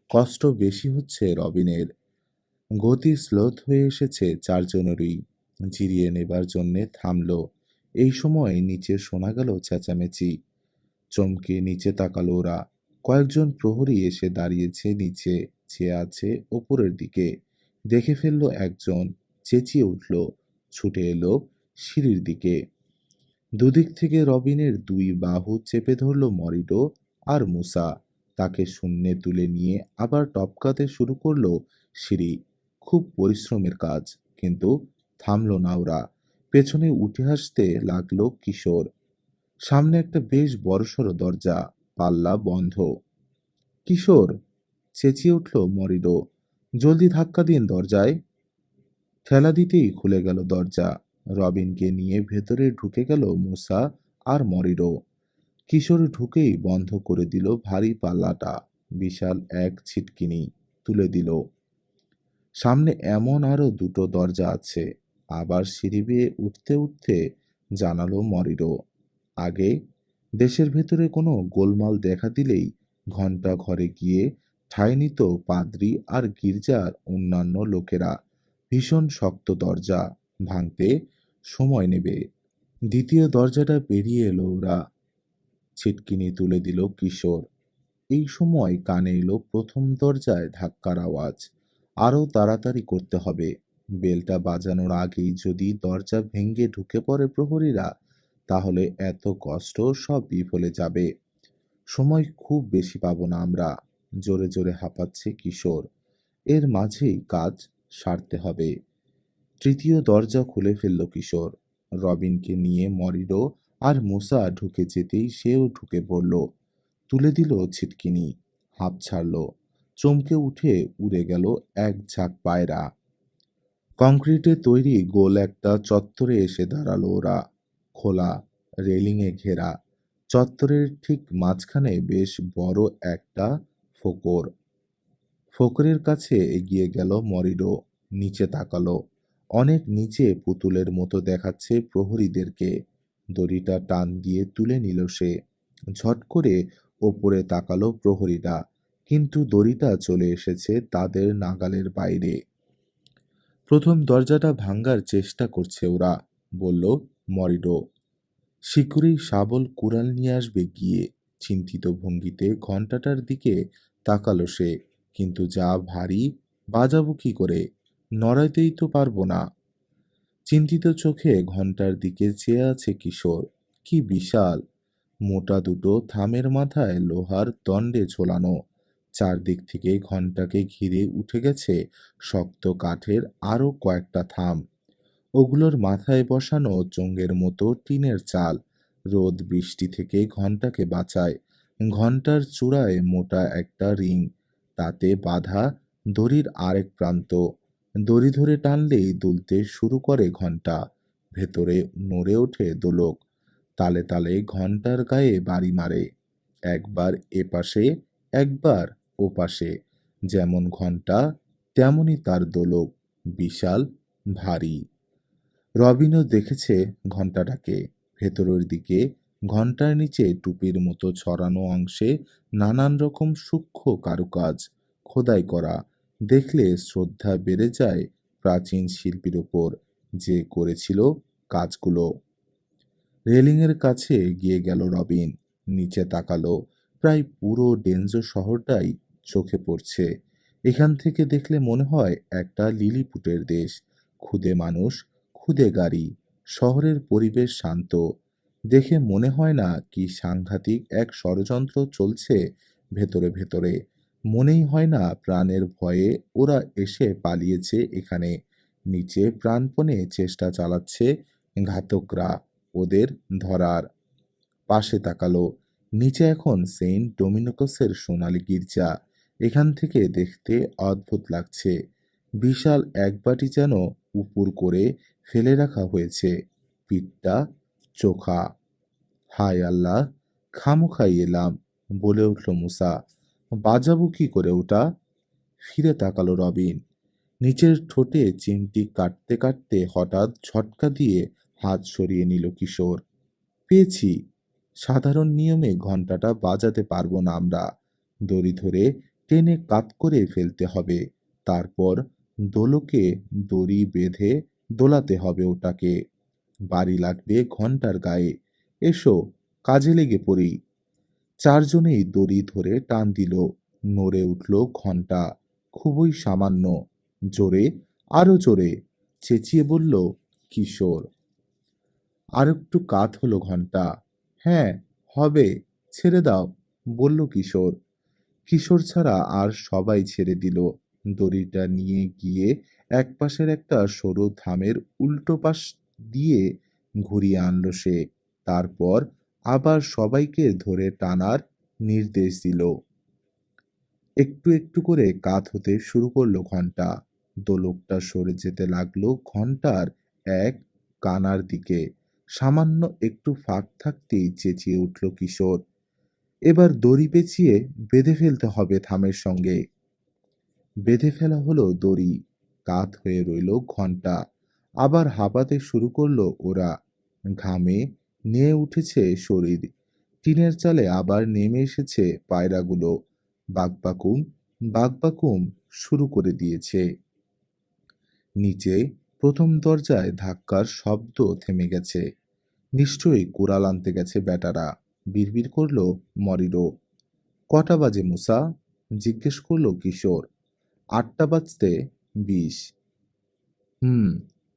S1: কষ্ট বেশি হচ্ছে রবিনের। গতি স্লোথ হয়ে এসেছে চারজনেরই। জিরিয়ে নেবার জন্যে থামল। এই সময় নিচে শোনা গেল চেঁচামেচি। চমকে নিচে তাকালো ওরা। কয়েকজন প্রহরী এসে দাঁড়িয়েছে নিচে, চেয়ে আছে ওপরের দিকে। দেখে ফেলল একজন, চেঁচিয়ে উঠল, ছুটে এলো সিঁড়ির দিকে। দুদিক থেকে রবিনের দুই বাহু চেপে ধরল মরিডো আর মুসা। তাকে শূন্যে তুলে নিয়ে আবার টপকাতে শুরু করলো সিঁড়ি। খুব পরিশ্রমের কাজ, কিন্তু থামল না ওরা। পেছনে উঠে আসতে লাগলো কিশোর। সামনে একটা বেশ বড়সড় দরজা, পাল্লা বন্ধ। কিশোর, চেঁচিয়ে উঠল মরিডো। জলদি ধাক্কা দিন দরজায়। ঠেলা দিতেই খুলে গেল দরজা। রবিনকে নিয়ে ভেতরে ঢুকে গেল মুসা আর মরিডো। কিশোর ঢুকেই বন্ধ করে দিল ভারী পাল্লাটা। বিশাল এক ছিটকিনি তুলে দিল। সামনে এমন আরো দুটো দরজা আছে। আবার সিঁড়ি বেয়ে উঠতে উঠতে জানালো মরিডো। আগে দেশের ভেতরে কোনো গোলমাল দেখা দিলেই ঘন্টা ঘরে গিয়ে ঠাঁই নিত পাদ্রী আর গির্জার অন্যান্য লোকেরা। ভীষণ শক্ত দরজা, ভাঙতে সময় নেবে। দ্বিতীয় দরজাটা পেরিয়ে এলো ওরা। ছিটকিনি তুলে দিল কিশোর। এই সময় কানে এলো প্রথম দরজায় ধাক্কার আওয়াজ। আরও তাড়াতাড়ি করতে হবে। বেলটা বাজানোর আগেই যদি দরজা ভেঙে ঢুকে পড়ে প্রহরীরা, তাহলে এত কষ্ট সব বিফলে যাবে। সময় খুব বেশি পাবো না আমরা। জোরে জোরে হাঁপাচ্ছে কিশোর। এর মাঝেই কাজ সারতে হবে। তৃতীয় দরজা খুলে ফেলল কিশোর। রবিনকে নিয়ে মরিরো আর মুসা ঢুকে যেতেই সেও ঢুকে পড়ল। তুলে দিল ছিটকিনি। হাঁপ ছাড়ল। চমকে উঠে উড়ে গেল এক ঝাঁক পায়রা। কংক্রিটে তৈরি গোল একটা চত্বরে এসে দাঁড়ালো ওরা। খোলা, রেলিংয়ে ঘেরা। চত্বরের ঠিক মাঝখানে বেশ বড় একটা ফোকর। ফোকরের কাছে এগিয়ে গেল মরিরো। নিচে তাকালো। অনেক নিচে পুতুলের মতো দেখাচ্ছে প্রহরীদেরকে। দড়িটা টান দিয়ে তুলে নিল সে। ঝট করে ওপরে তাকালো প্রহরীরা, কিন্তু দড়িটা চলে এসেছে তাদের নাগালের বাইরে। প্রথম দরজাটা ভাঙার চেষ্টা করছে ওরা, বলল মরিরো। শীঘ্রই শাবল কুড়াল নিয়ে আসবে গিয়ে। চিন্তিত ভঙ্গিতে ঘণ্টাটার দিকে তাকালো সে। কিন্তু যা ভারী, বাজাবো কি করে? নড়াইতেই তো পারবো না। চিন্তিত চোখে ঘণ্টার দিকে চেয়ে আছে কিশোর। কি বিশাল! মোটা দুটো থামের মাথায় লোহার দণ্ডে ঝোলানো। চারদিক থেকে ঘণ্টাকে ঘিরে উঠে গেছে শক্ত কাঠের আরও কয়েকটা থাম। ওগুলোর মাথায় বসানো চোঙের মতো টিনের চাল। রোদ বৃষ্টি থেকে ঘণ্টাকে বাঁচায়। ঘণ্টার চূড়ায় মোটা একটা রিং, তাতে বাঁধা দড়ির আরেক প্রান্ত। দড়ি ধরে টানলেই দুলতে শুরু করে ঘণ্টা। ভেতরে নড়ে ওঠে দোলক। তালে তালে ঘণ্টার গায়ে বাড়ি মারে। একবার এপাশে, একবার ওপাশে। যেমন ঘণ্টা, তেমনি তার দোলক। বিশাল, ভারী। রবিনও দেখেছে ঘণ্টাটাকে। ভেতরের দিকে ঘণ্টার নিচে টুপির মতো ছড়ানো অংশে নানান রকম সূক্ষ্ম কারুকাজ খোদাই করা। দেখলে শ্রদ্ধা বেড়ে যায় প্রাচীন শিল্পীর ওপর, যে করেছিল কাজগুলো। রেলিংয়ের কাছে গিয়ে গেল রবিন। নিচে তাকালো। প্রায় পুরো ডেনজো শহরটাই চোখে পড়ছে। এখান থেকে দেখলে মনে হয় একটা লিলিপুটের দেশ। খুদে মানুষ, খুদে গাড়ি। শহরের পরিবেশ শান্ত। দেখে মনে হয় না কি সাংঘাতিক এক ষড়যন্ত্র চলছে ভেতরে ভেতরে। মনেই হয় না প্রাণের ভয়ে ওরা এসে পালিয়েছে এখানে। নিচে প্রাণপণে চেষ্টা চালাচ্ছে ঘাতকরা ওদের ধরার। পাশে তাকালো। নিচে এখন সেন্ট ডোমিনিকসের সোনালী গির্জা। এখান থেকে দেখতে অদ্ভুত লাগছে। বিশাল এক বাটি যেন উপুর করে ফেলে রাখা হয়েছে। পিঠটা চোখা। হায় আল্লাহ! খামোখাই এলাম, বলে উঠল মুসা। বাজাবো কি করে ওটা? ফিরে তাকালো রবিন। নিচের ঠোঁটে চিমটি কাটতে কাটতে হঠাৎ ঝটকা দিয়ে হাত সরিয়ে নিল কিশোর। পেয়েছি! সাধারণ নিয়মে ঘণ্টাটা বাজাতে পারবো না আমরা। দড়ি ধরে টেনে কাত করে ফেলতে হবে। তারপর দোলকে দড়ি বেঁধে দোলাতে হবে ওটাকে। বাড়ি লাগবে ঘণ্টার গায়ে। এসো, কাজে লেগে পড়ি। চারজনেই দড়ি ধরে টান দিল। নড়ে উঠল ঘণ্টা। খুবই সামান্য। জোরে, আরো জোরে চেঁচিয়ে বলল কিশোর। আর একটু কাত হলো ঘণ্টা। হ্যাঁ, হবে, ছেড়ে দাও, বলল কিশোর। কিশোর ছাড়া আর সবাই ছেড়ে দিল। দড়িটা নিয়ে গিয়ে একপাশের একটা সরু থামের উল্টো পাশ দিয়ে ঘুরিয়ে আনলো সে। তারপর আবার সবাইকে ধরে টানার নির্দেশ দিল। একটু একটু করে কাত হতে শুরু করলো ঘণ্টা। দোলকটা সরে যেতে লাগলো ঘণ্টার এক কানার দিকে। সামান্য একটু ফাঁক থাকতেই চেঁচিয়ে উঠল কিশোর। এবার দড়ি পেঁচিয়ে বেঁধে ফেলতে হবে থামের সঙ্গে। বেঁধে ফেলা হলো দড়ি। কাত হয়ে রইল ঘণ্টা। আবার হাঁপাতে শুরু করলো ওরা। ঘামে নিয়ে উঠেছে শরীর। টিনের চালে আবার নেমে এসেছে পায়রাগুলো। বাকবাকুম বাকবাকুম শুরু করে দিয়েছে। নিচে প্রথম দরজায় ধাক্কার শব্দ থেমে গেছে। নিশ্চয়ই কুড়াল আনতে গেছে বেটারা। বিড়বিড় করল মরিরো। কটা বাজে মুসা? জিজ্ঞেস করল কিশোর। 8টা বাজতে 20। হুম,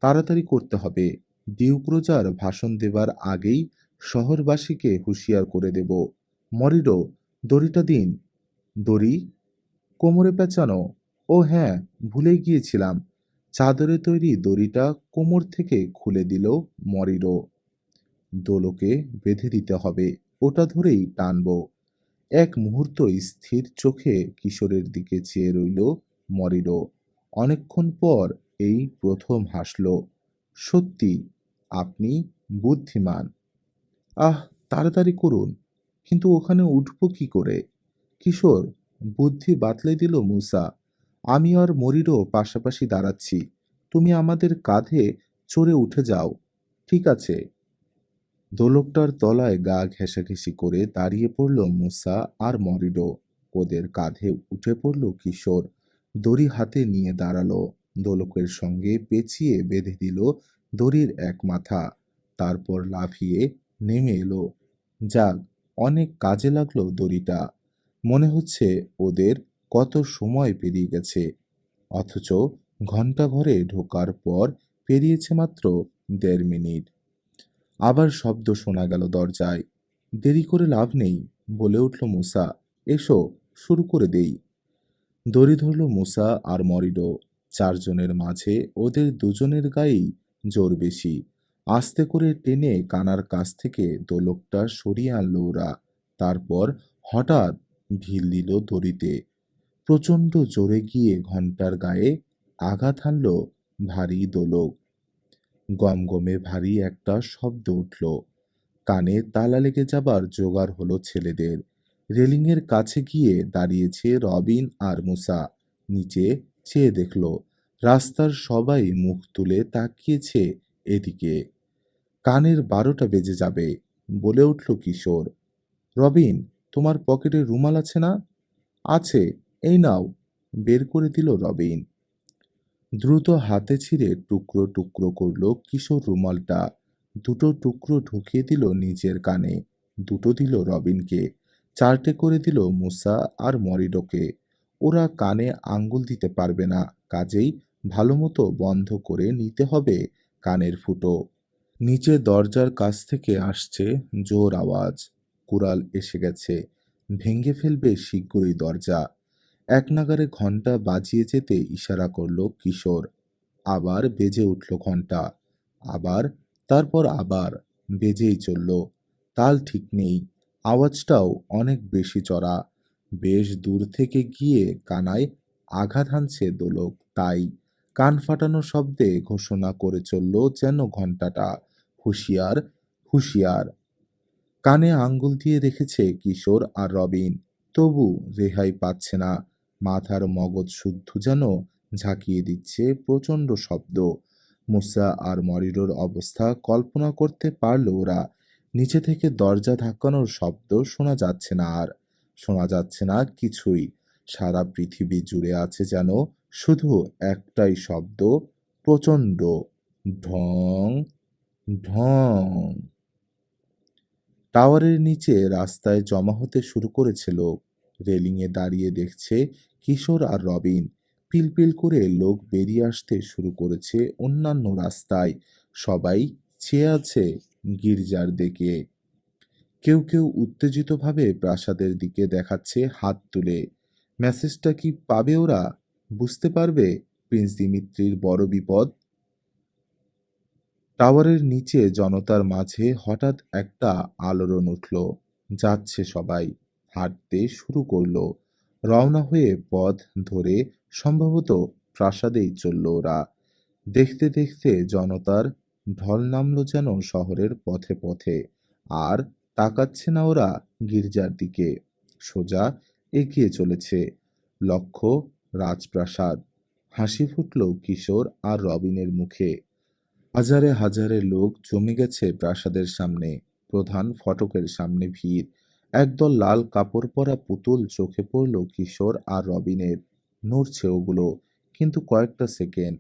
S1: তাড়াতাড়ি করতে হবে। ডিউক রোজার ভাষণ দেবার আগেই শহরবাসীকে হুঁশিয়ার করে দেব। মরিরো, দড়িটা দিন। দড়ি? কোমরে পেঁচানো? ও হ্যাঁ, ভুলেই গিয়েছিলাম। চাদরে তৈরি দড়িটা কোমর থেকে খুলে দিল মরিরো। দোলকে বেঁধে দিতে হবে, ওটা ধরেই টানবো। এক মুহূর্ত স্থির চোখে কিশোরের দিকে চেয়ে রইল মরিরো। অনেকক্ষণ পর এই প্রথম হাসল। সত্যি, আপনি বুদ্ধিমান। আহ, তাড়াতাড়ি করুন। কিন্তু ওখানে উঠব কি করে? কিশোর বুদ্ধি বাতলে দিল মুসা। আমি আর মরিরো পাশাপাশি দাঁড়াচ্ছি, তুমি আমাদের কাঁধে চড়ে উঠে যাও। ঠিক আছে। দোলকটার তলায় গা ঘেঁষাঘেঁষি করে দাঁড়িয়ে পড়ল মুসা আর মরিডো। ওদের কাঁধে উঠে পড়ল কিশোর। দড়ি হাতে নিয়ে দাঁড়ালো। দোলকের সঙ্গে পেঁচিয়ে বেঁধে দিল দড়ির এক মাথা। তারপর লাফিয়ে নেমে এলো। যাক, অনেক কাজে লাগলো দড়িটা। মনে হচ্ছে ওদের কত সময় পেরিয়ে গেছে, অথচ ঘন্টা ঘরে ঢোকার পর পেরিয়েছে মাত্র 1.5 মিনিট। আবার শব্দ শোনা গেল দরজায়। দেরি করে লাভ নেই, বলে উঠল মুসা। এসো, শুরু করে দেই। দড়ি ধরল মুসা আর মরিডো। 4 জনের মাঝে ওদের দুজনের গায়েই জোর বেশি। আস্তে করে টেনে কানার কাছ থেকে দোলকটা সরিয়ে আনলো ওরা। তারপর হঠাৎ ঢিল দিল দড়িতে। প্রচণ্ড জোরে গিয়ে ঘন্টার গায়ে আঘাত হানল ভারী দোলক। গমগমে ভারী একটা শব্দ উঠল। কানে তালা লেগে যাবার জোগাড় হলো ছেলেদের। রেলিংয়ের কাছে গিয়ে দাঁড়িয়েছে রবিন আর মুসা। নিচে চেয়ে দেখল রাস্তার সবাই মুখ তুলে তাকিয়েছে এদিকে। কানের 12টা বেজে যাবে, বলে উঠল কিশোর। রবিন, তোমার পকেটে রুমাল আছে না? আছে, এই নাও। বের করে দিল রবিন। দ্রুত হাতে ছিঁড়ে টুকরো টুকরো করল কিশোর রুমালটা। দুটো টুকরো ঢুকিয়ে দিল নিজের কানে। দুটো দিল রবিনকে। 4টে করে দিল মুসা আর মরিডোকে। ওরা কানে আঙ্গুল দিতে পারবে না, কাজেই ভালোমতো বন্ধ করে নিতে হবে কানের ফুটো। নিচে দরজার কাছ থেকে আসছে জোর আওয়াজ। কুড়াল এসে গেছে, ভেঙে ফেলবে শিগগিরই দরজা। একনাগাড়ে ঘন্টা বাজিয়ে যেতে ইশারা করল কিশোর। আবার বেজে উঠল ঘন্টা। আবার, তারপর আবার বেজেই চলল। তাল ঠিক নেই, আওয়াজটাও অনেক বেশি চড়া। বেশ দূর থেকে গিয়ে কানায় আঘাত হানছে দোলক, তাই কান ফাটানো শব্দে ঘোষণা করে চলল যেন ঘন্টাটা, হুঁশিয়ার, হুঁশিয়ার। কানে আঙ্গুল দিয়ে রেখেছে কিশোর আর রবিন, তবু রেহাই পাচ্ছে না। মাথার মগজ শুদ্ধ যেন ঝাঁকিয়ে দিচ্ছে প্রচণ্ড শব্দ। মুসা আর মরিরোর অবস্থা কল্পনা করতে পারল ওরা। নিচে থেকে দরজা ধাক্কানোর শব্দ শোনা যাচ্ছে না আর। শোনা যাচ্ছে না কিছুই। সারা পৃথিবী জুড়ে আছে যেন শুধু একটাই শব্দ, প্রচণ্ড ঢং, ঢং। টাওয়ারের নিচে রাস্তায় জমা হতে শুরু করেছে লোক। রেলিংয়ে দাঁড়িয়ে দেখছে কিশোর আর রবিন। পিলপিল করে লোক বেরিয়ে আসতে শুরু করেছে অন্যান্য রাস্তায়। সবাই চেয়ে আছে গির্জার দিকে। কেউ কেউ উত্তেজিতভাবে প্রাসাদের দিকে দেখাচ্ছে হাত তুলে। মেসেজটা কি পাবে ওরা? বুঝতে পারবে প্রিন্স দিমিত্রির বড় বিপদ। টাওয়ারের নিচে জনতার মাঝে হঠাৎ একটা আলোড়ন উঠল। যাচ্ছে সবাই, হাঁটতে শুরু করলো। রওনা হয়ে পথ ধরে সম্ভবত প্রাসাদেই চলল ওরা। দেখতে দেখতে জনতার ঢল নামলো যেন শহরের পথে পথে। আর তাকাচ্ছে না ওরা গির্জার দিকে। সোজা এগিয়ে চলেছে। লক্ষ্য রাজপ্রাসাদ। হাসি ফুটল কিশোর আর রবিনের মুখে। হাজারে হাজারে লোক জমে গেছে প্রাসাদের সামনে। প্রধান ফটকের সামনে ভিড়। একদল লাল কাপড় পরা পুতুল চোখে পড়ল কিশোর আর রবিনের। নড়ছে ওগুলো, কিন্তু কয়েকটা সেকেন্ড।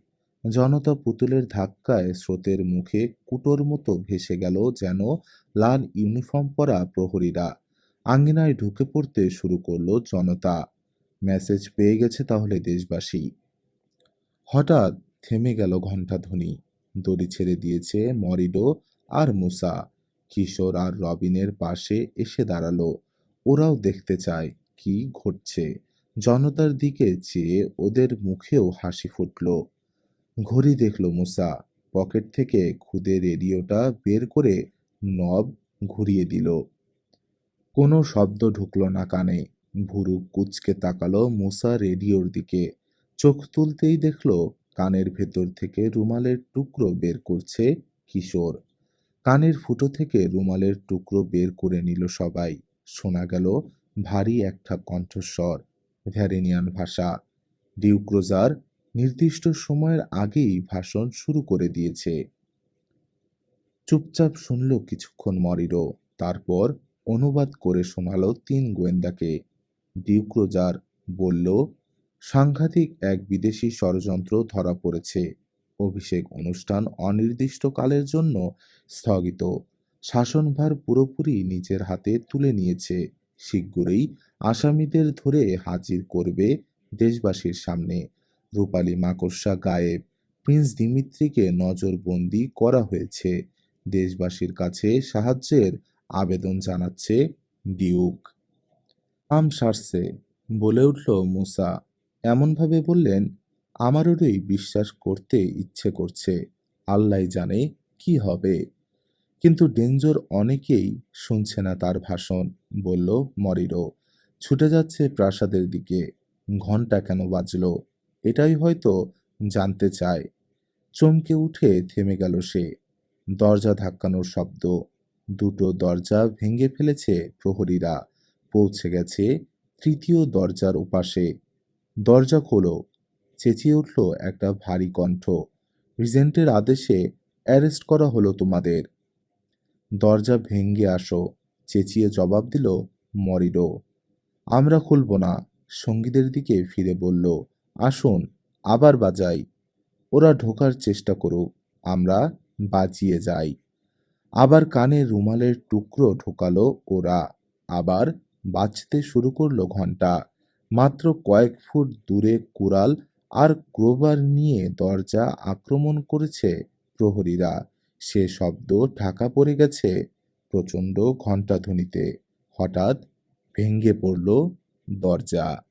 S1: জনতা পুতুলের ধাক্কায় স্রোতের মুখে কুটোর মতো ভেসে গেল, যেন লাল ইউনিফর্ম পরা প্রহরীরা। আঙ্গিনায় ঢুকে পড়তে শুরু করলো জনতা। মেসেজ পেয়ে গেছে তাহলে দেশবাসী। হঠাৎ থেমে গেল ঘণ্টাধ্বনি। দড়ি ছেড়ে দিয়েছে মরিডো আর মুসা। কিশোর আর রবিনের পাশে এসে দাঁড়ালো। ওরাও দেখতে চায় কি ঘটছে। জনতার দিকে চেয়ে ওদের মুখেও হাসি ফুটল। ঘড়ি দেখল মুসা। পকেট থেকে খুদে রেডিওটা বের করে নব ঘুরিয়ে দিল। কোনো শব্দ ঢুকলো না কানে। ভুরু কুঁচকে তাকালো মুসা রেডিওর দিকে। চোখ তুলতেই দেখলো কানের ভেতর থেকে রুমালের টুকরো বের করছে কিশোর। কানের ফুটো থেকে রুমালের টুকরো বের করে নিল সবাই। শোনা গেল ভারী একটা কণ্ঠস্বর, ভ্যারেনিয়ান ভাষা। ডিউক রোজার নির্দিষ্ট সময়ের আগেই ভাষণ শুরু করে দিয়েছে। চুপচাপ শুনল কিছুক্ষণ মরিরো। তারপর অনুবাদ করে শোনালো তিন গোয়েন্দাকে। ডিউক রোজার বলল, সাংঘাতিক এক বিদেশি ষড়যন্ত্র ধরা পড়েছে। অভিষেক অনুষ্ঠান অনির্দিষ্টকালের জন্য স্থগিত। শাসনভার পুরোপুরি নিজের হাতে তুলে নিয়েছে। শিগগিরই আসামিদের ধরে হাজির করবে দেশবাসীর সামনে। রূপালী মাকড়সা গায়েব। প্রিন্স দিমিত্রিকে নজরবন্দি করা হয়েছে। দেশবাসীর কাছে সাহায্যের আবেদন জানাচ্ছে ডিউক। সারছে, বলে উঠল মুসা। এমনভাবে বললেন, আমারওই বিশ্বাস করতে ইচ্ছে করছে। আল্লাহ জানে কি হবে। কিন্তু ডেঞ্জর অনেকেই শুনছে না তার ভাষণ, বলল মরিরো। ছুটে যাচ্ছে প্রাসাদের দিকে। ঘন্টা কেন বাজলো এটাই হয়তো জানতে চায়। চমকে উঠে থেমে গেল সে। দরজা ধাক্কানোর শব্দ। দুটো দরজা ভেঙে ফেলেছে প্রহরীরা। পৌঁছে গেছে তৃতীয় দরজার ওপাশে। দরজা খোলো, চেঁচিয়ে উঠল একটা ভারী কণ্ঠ। রিজেন্টের আদেশে অ্যারেস্ট করা হলো তোমাদের। দরজা ভেঙে আসো, চেঁচিয়ে জবাব দিল মরিডো। আমরা খুলব না। সঙ্গীদের দিকে ফিরে বলল, আসুন, আবার বাজাই। ওরা ঢোকার চেষ্টা করুক, আমরা বাজিয়ে যাই। আবার কানে রুমালের টুকরো ঢোকালো ওরা। আবার বাজতে শুরু করলো ঘন্টা। মাত্র কয়েক ফুট দূরে কুড়াল আর ক্রোবার নিয়ে দরজা আক্রমণ করেছে প্রহরীরা। সে শব্দ ঢাকা পড়ে গেছে প্রচণ্ড ঘণ্টাধ্বনিতে। হঠাৎ ভেঙে পড়ল দরজা।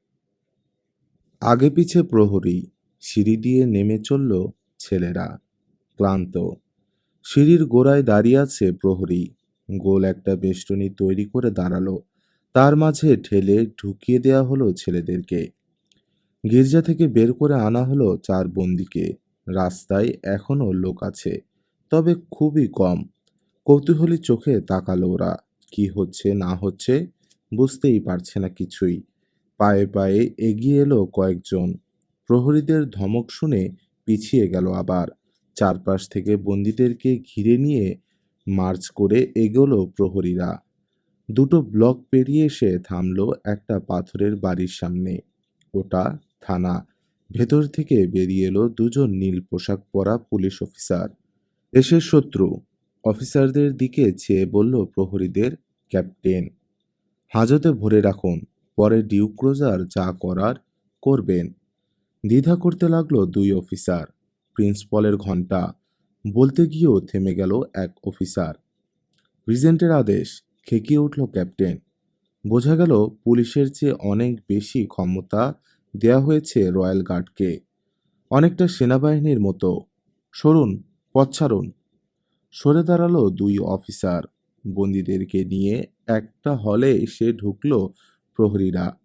S1: আগে পিছে প্রহরী। সিঁড়ি দিয়ে নেমে চলল ছেলেরা, ক্লান্ত। সিঁড়ির গোড়ায় দাঁড়িয়ে আছে প্রহরী। গোল একটা বেষ্টনী তৈরি করে দাঁড়ালো। তার মাঝে ঠেলে ঢুকিয়ে দেয়া হলো ছেলেদেরকে। গির্জা থেকে বের করে আনা হলো চার বন্দীকে। রাস্তায় এখনো লোক আছে, তবে খুবই কম। কৌতূহলী চোখে তাকালো ওরা। কি হচ্ছে না হচ্ছে বুঝতেই পারছে না কিছুই। পায়ে পায়ে এগিয়ে এলো কয়েকজন। প্রহরীদের ধমক শুনে পিছিয়ে গেল আবার। চারপাশ থেকে বন্দীদেরকে ঘিরে নিয়ে মার্চ করে এগোলো প্রহরীরা। দুটো ব্লক পেরিয়ে এসে থামলো একটা পাথরের বাড়ির সামনে। ওটা থানা। ভেতর থেকে বেরিয়ে এলো দুজন নীল পোশাক পরা পুলিশ অফিসার। দেশের শত্রু। অফিসারদের দিকে চেয়ে বলল প্রহরীদের, ক্যাপ্টেন, হাজতে ভরে রাখুন, পরে ডিউক রোজার যা করার করবেন। দ্বিধা করতে লাগলো দুই অফিসার। প্রিন্সিপালের ঘন্টা। বলতে গিয়েও থেমে গেল এক অফিসার। রিজেন্টের আদেশ, খেকিয়ে উঠল ক্যাপ্টেন। বোঝা গেল পুলিশের চেয়ে অনেক বেশি ক্ষমতা দেয়া হয়েছে রয়্যাল গার্ডকে। অনেকটা সেনাবাহিনীর মতো। সরুন, পথ ছাড়ুন। সরে দাঁড়ালো দুই অফিসার। বন্দীদেরকে নিয়ে একটা হলে এসে ঢুকলো প্রহরীরা।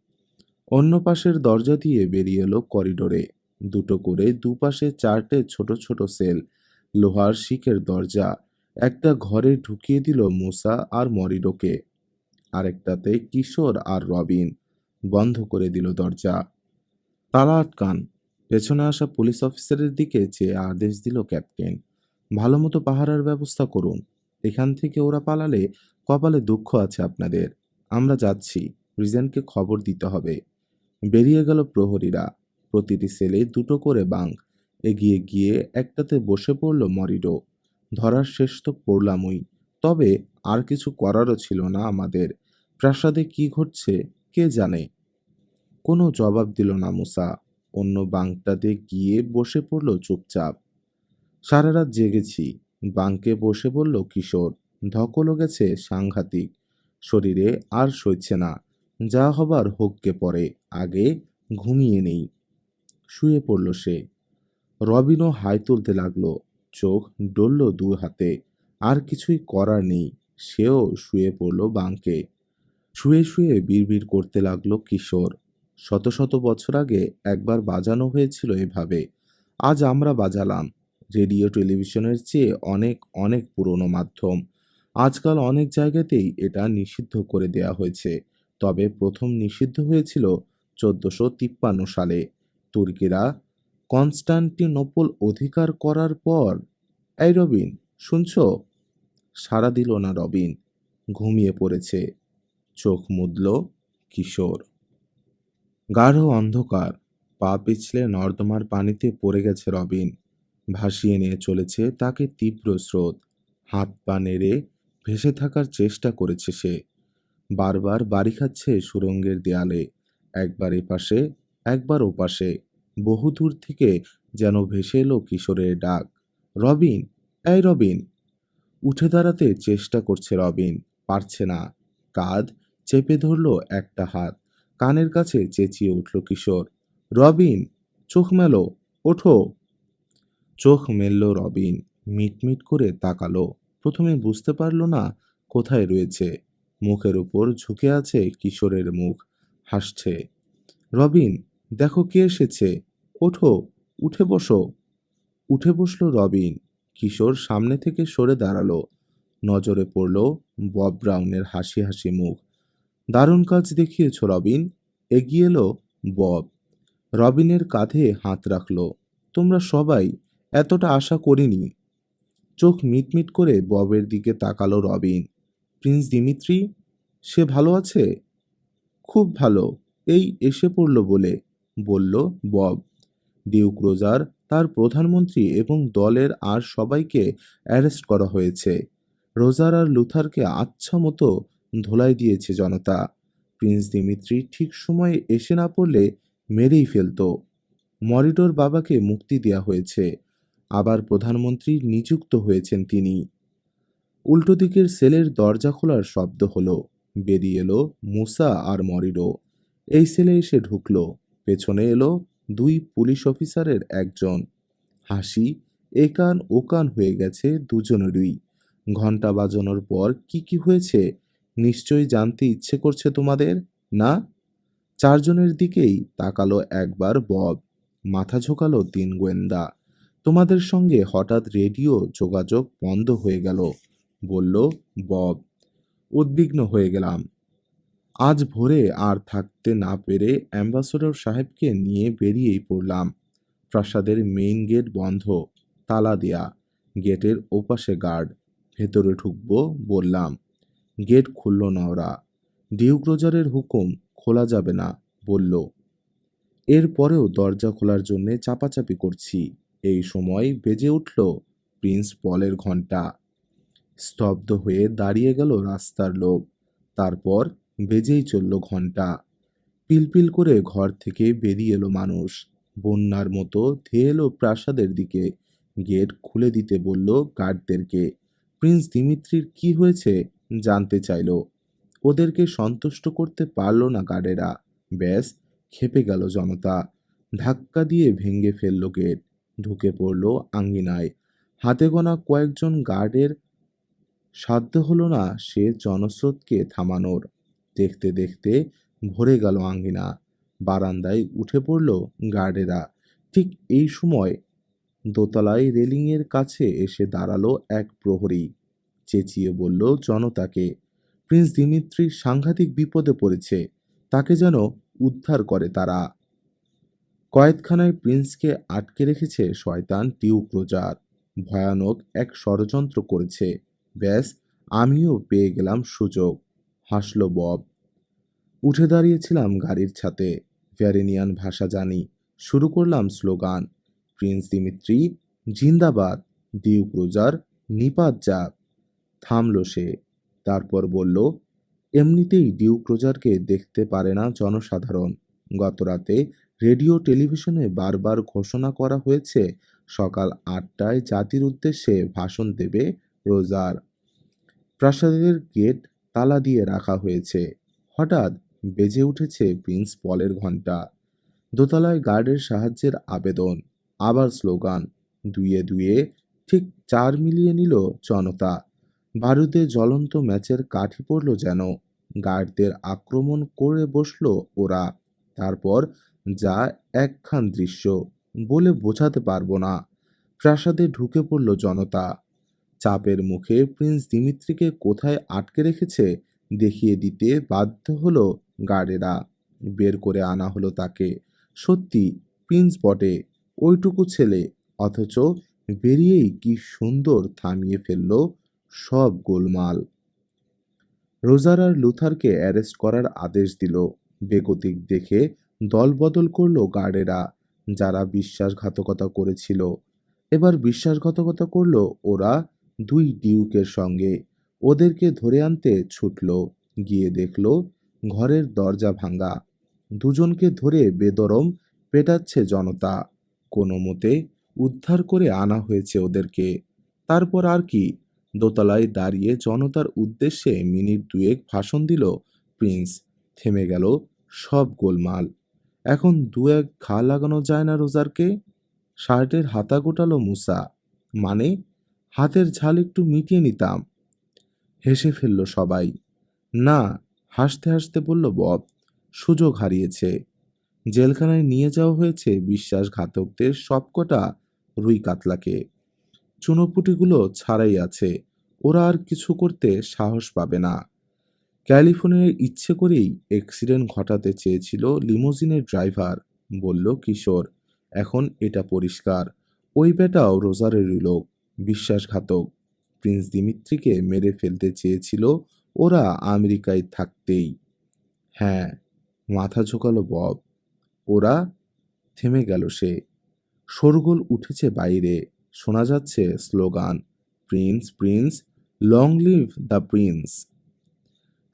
S1: অন্য পাশের দরজা দিয়ে বেরিয়ে এলো করিডোরে। দুটো করে দুপাশে চারটে ছোট ছোট সেল, লোহার শিকের দরজা। একটা ঘরে ঢুকিয়ে দিল মুসা আর মরিডোকে। আরেকটাতে কিশোর আর রবিন। বন্ধ করে দিল দরজা। তালা আটকান। পেছনে আসা পুলিশ অফিসারের দিকে চেয়ে আদেশ দিল ক্যাপ্টেন, ভালো মতো পাহারার ব্যবস্থা করুন। এখান থেকে ওরা পালালে কপালে দুঃখ আছে আপনাদের। আমরা যাচ্ছি, রিজেন্টকে খবর দিতে হবে। বেরিয়ে গেল প্রহরীরা। প্রতিটি সেলে দুটো করে বাঙ্ক। এগিয়ে গিয়ে একটাতে বসে পড়ল মরিডো। ধরার শেষ তো করলামই, তবে আর কিছু করারও ছিল না আমাদের। প্রাসাদে কি ঘটছে কে জানে। কোনো জবাব দিল না মুসা। অন্য বাংটাতে গিয়ে বসে পড়ল চুপচাপ। সারা রাত জেগেছি, বাঙ্কে বসে বলল কিশোর। ধকলও গেছে সাংঘাতিক, শরীরে আর সইছে না। যা হবার হোককে পরে, আগে ঘুমিয়ে নেই। শুয়ে পড়ল সে। রবিনও হাই তুলতে লাগলো, চোখ ডলল দু হাতে। আর কিছুই করার নেই, সেও শুয়ে পড়ল বাঙ্কে। শুয়ে শুয়ে বিড়বিড় করতে লাগলো কিশোর। শত শত বছর আগে একবার বাজানো হয়েছিল এভাবে, আজ আমরা বাজালাম। রেডিও টেলিভিশনের চেয়ে অনেক অনেক পুরনো মাধ্যম। আজকাল অনেক জায়গাতেই এটা নিষিদ্ধ করে দেয়া হয়েছে, তবে প্রথম নিষিদ্ধ হয়েছিল 1453 সালে। তুর্কিরা কনস্টান্টিনোপল অধিকার করার পর। এই রবিন, শুনছো? সাড়া দিল না রবিন, ঘুমিয়ে পড়েছে। চোখ মুদল কিশোর। গাঢ় অন্ধকার, পা পিছলে নর্দমার পানিতে পড়ে গেছে রবিন। ভাসিয়ে নিয়ে চলেছে তাকে তীব্র স্রোত। হাত পা নেড়ে ভেসে থাকার চেষ্টা করেছে সে। বারবার বাড়ি খাচ্ছে সুড়ঙ্গের দেয়ালে, একবার এপাশে একবার ওপাশে। বহুদূর থেকে যেন ভেসে এলো কিশোরের ডাক, রবিন, এই রবিন। উঠে দাঁড়াতে চেষ্টা করছে রবিন, পারছে না। কাঁধ চেপে ধরল একটা হাত। কানের কাছে চেঁচিয়ে উঠল কিশোর, রবিন, চোখ মেলো, ওঠো। চোখ মেলল রবিন, মিটমিট করে তাকালো। প্রথমে বুঝতে পারল না কোথায় রয়েছে। মুখের উপর ঝুঁকে আছে কিশোরের মুখ, হাসছে। রবিন, দেখো কে এসেছে, ওঠো, উঠে বসো। উঠে বসল রবিন। কিশোর সামনে থেকে সরে দাঁড়ালো। নজরে পড়ল বব ব্রাউনের হাসি হাসি মুখ। দারুণ কাজ দেখিয়েছ রবিন। এগিয়ে এলো বব, রবিনের কাঁধে হাত রাখল। তোমরা সবাই, এতটা আশা করিনি। চোখ মিটমিট করে ববের দিকে তাকালো রবিন। প্রিন্স দিমিত্রি, সে ভালো আছে? খুব ভালো, এই এসে পড়ল বলে, বলল বব। ডিউক রোজার, তার প্রধানমন্ত্রী এবং দলের আর সবাইকে অ্যারেস্ট করা হয়েছে। রোজার আর লুথারকে আচ্ছা মতো ধোলাই দিয়েছে জনতা। প্রিন্স দিমিত্রি ঠিক সময়ে এসে না পড়লে মেরেই ফেলতো। মরিডোর বাবাকে মুক্তি দেয়া হয়েছে, আবার প্রধানমন্ত্রী নিযুক্ত হয়েছেন তিনি। উল্টো দিকের সেলের দরজা খোলার শব্দ হলো। বেরিয়ে এলো মুসা আর মরিডো। এই সেলে এসে ঢুকলো। পেছনে এলো দুই পুলিশ অফিসারের একজন। হাসি একান ওকান হয়ে গেছে দুজনেরই। ঘন্টা বাজানোর পর কি কি হয়েছে নিশ্চয়ই জানতে ইচ্ছে করছে তোমাদের, না? চারজনের দিকেই তাকালো একবার বব। মাথা ঝোঁকালো তিন গোয়েন্দা। তোমাদের সঙ্গে হঠাৎ রেডিও যোগাযোগ বন্ধ হয়ে গেল, বলল বব। উদ্বিগ্ন হয়ে গেলাম। আজ ভোরে আর থাকতে না পেরে অ্যাম্বাসেডর সাহেবকে নিয়ে বেরিয়েই পড়লাম। প্রাসাদের মেইন গেট বন্ধ, তালা দেয়া। গেটের ওপাশে গার্ড। ভেতরে ঢুকবো বললাম, গেট খুলল না ওরা। ডিউক রোজারের হুকুম, খোলা যাবে না বলল। এরপরেও দরজা খোলার জন্য চাপাচাপি করছি। এই সময় বেজে উঠল প্রিন্স পলের ঘণ্টা। স্তব্ধ হয়ে দাঁড়িয়ে গেল রাস্তার লোক। তারপর বেজেই চলল ঘণ্টা। পিলপিল করে ঘর থেকে বেরিয়ে এলো মানুষ। বন্যার মতো ধেয়ে এলো প্রাসাদের দিকে। গেট খুলে দিতে বলল গার্ডদেরকে। প্রিন্স দিমিত্রির কি হয়েছে জানতে চাইল। ওদেরকে সন্তুষ্ট করতে পারল না গার্ডেরা। ব্যাস, খেপে গেল জনতা। ধাক্কা দিয়ে ভেঙে ফেলল গেট। ঢুকে পড়ল আঙ্গিনায়। হাতে গোনা কয়েকজন গার্ডের সাধ্য হলো না সে জনস্রোতকে থামানোর। দেখতে দেখতে ভরে গেল আঙ্গিনা। বারান্দায় উঠে পড়ল গার্ডেরা। ঠিক এই সময় দোতলায় রেলিংয়ের কাছে এসে দাঁড়ালো এক প্রহরী। চেঁচিয়ে বলল জনতাকে, প্রিন্স দিমিত্রি সাংঘাতিক বিপদে পড়েছে, তাকে যেন উদ্ধার করে তারা। কয়েদখানায় প্রিন্সকে আটকে রেখেছে শয়তান ডিউক রোজার। ভয়ানক এক ষড়যন্ত্র করেছে। ব্যাস, আমিও পেয়ে গেলাম সুযোগ, হাসল বব। উঠে দাঁড়িয়েছিলাম গাড়ির ছাতে। ভ্যারেনিয়ান ভাষা জানি। শুরু করলাম স্লোগান, প্রিন্স দিমিত্রি জিন্দাবাদ, ডিউক রোজার নিপাত যাক। থামল সে। তারপর বলল, এমনিতেই ডিউক রোজারকে দেখতে পারে না জনসাধারণ। গতরাতে রেডিও টেলিভিশনে বারবার ঘোষণা করা হয়েছে সকাল 8টায় জাতির উদ্দেশ্যে ভাষণ দেবে রোজার। প্রাসাদের গেট তালা দিয়ে রাখা হয়েছে। হঠাৎ বেজে উঠেছে প্রিন্স পলের ঘণ্টা। দোতলায় গার্ডের সাহায্যের আবেদন। আবার স্লোগান। দুয়ে দুয়ে ঠিক 4 মিলিয়ে নিল জনতা। বারুদে জ্বলন্ত ম্যাচের কাঠি পড়ল যেন। গার্ডদের আক্রমণ করে বসল ওরা। তারপর যা একখান দৃশ্য, বলে বোঝাতে পারবো না। প্রাসাদে ঢুকে পড়ল জনতা। চাপের মুখে প্রিন্স দিমিত্রিকে কোথায় আটকে রেখেছে দেখিয়ে দিতে বাধ্য হলো গার্ডেরা। বের করে আনা হলো তাকে। সত্যি প্রিন্স বটে, ওইটুকু ছেলে, অথচ বেরিয়েই কি সুন্দর থামিয়ে ফেলল সব গোলমাল। রোজার আর লুথারকে অ্যারেস্ট করার আদেশ দিল। বেগতিক দেখে দলবদল করল গার্ডেরা, যারা বিশ্বাসঘাতকতা করেছিল। এবার বিশ্বাসঘাতকতা করল ওরা 2 ডিউকের সঙ্গে। ওদেরকে ধরে আনতে ছুটল। গিয়ে দেখল ঘরের দরজা ভাঙা। দুজনকে ধরে বেদরম পেটাচ্ছে জনতা। কোনো মতে উদ্ধার করে আনা হয়েছে ওদেরকে। তারপর আর কি, দোতলায় দাঁড়িয়ে জনতার উদ্দেশ্যে মিনিট 2 ভাষণ দিল প্রিন্স। থেমে গেল সব গোলমাল। এখন 2-1 ঘা লাগানো যায় না রোজারকে? শার্টের হাতা গোটালো মুসা। মানে, হাতের ঝাল একটু মিটিয়ে নিতাম। হেসে ফেলল সবাই। না, হাসতে হাসতে বলল বব, সুযোগ হারিয়েছে। জেলখানায় নিয়ে যাওয়া হয়েছে বিশ্বাসঘাতকদের সবকটা রুই কাতলাকে। চুনোপুটিগুলো ছাড়াই আছে। ওরা আর কিছু করতে সাহস পাবে না। ক্যালিফোর্নিয়ায় ইচ্ছে করেই অ্যাক্সিডেন্ট ঘটাতে চেয়েছিল লিমোজিনের ড্রাইভার, বলল কিশোর। এখন এটা পরিষ্কার, ওই বেটাও রোজারেরই লোক, বিশ্বাসঘাতক। প্রিন্স দিমিত্রিকে মেরে ফেলতে চেয়েছিল ওরা আমেরিকায় থাকতেই। হ্যাঁ, মাথা ঝোঁকালো বব। ওরা? থেমে গেল সে। শোরগোল উঠেছে বাইরে। শোনা যাচ্ছে slogan, Prince Prince, long live the Prince.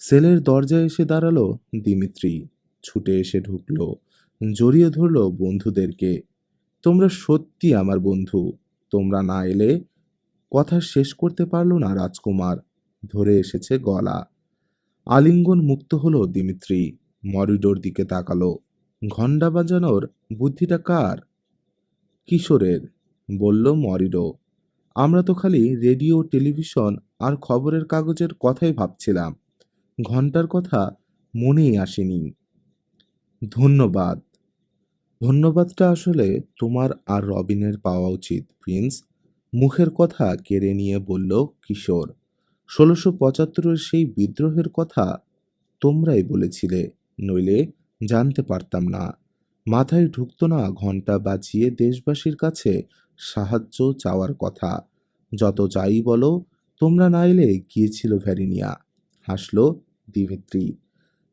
S1: সেলের দরজায় এসে দাঁড়ালো দিমিত্রি। ছুটে এসে ঢুকলো, জড়িয়ে ধরলো বন্ধুদেরকে। তোমরা সত্যি আমার বন্ধু। তোমরা না এলে কথা শেষ করতে পারল না রাজকুমার। ধরে এসেছে গলা। আলিঙ্গন মুক্ত হলো দিমিত্রি। মরিডোর দিকে তাকালো। ঘণ্টা বাজানোর বুদ্ধিটা কার? কিশোরের, বলল মরিডো। আমরা তো খালি রেডিও, টেলিভিশন আর খবরের কাগজের কথাই ভাবছিলাম, ঘন্টার কথা মনেই আসেনি। ধন্যবাদ। ধন্যবাদটা আসলে তোমার আর রবিনের পাওয়া উচিত প্রিন্স, মুখের কথা কেড়ে নিয়ে বলল কিশোর। 1675-এর সেই বিদ্রোহের কথা তোমরাই বলেছিলে, নইলে জানতে পারতাম না। মাথায় ঢুকতো না ঘন্টা বাজিয়ে দেশবাসীর কাছে সাহায্য চাওয়ার কথা। যত যাই বলো, তোমরা না এলে গিয়েছিল ভ্যারিনিয়া। হাসলো দিমিত্রি।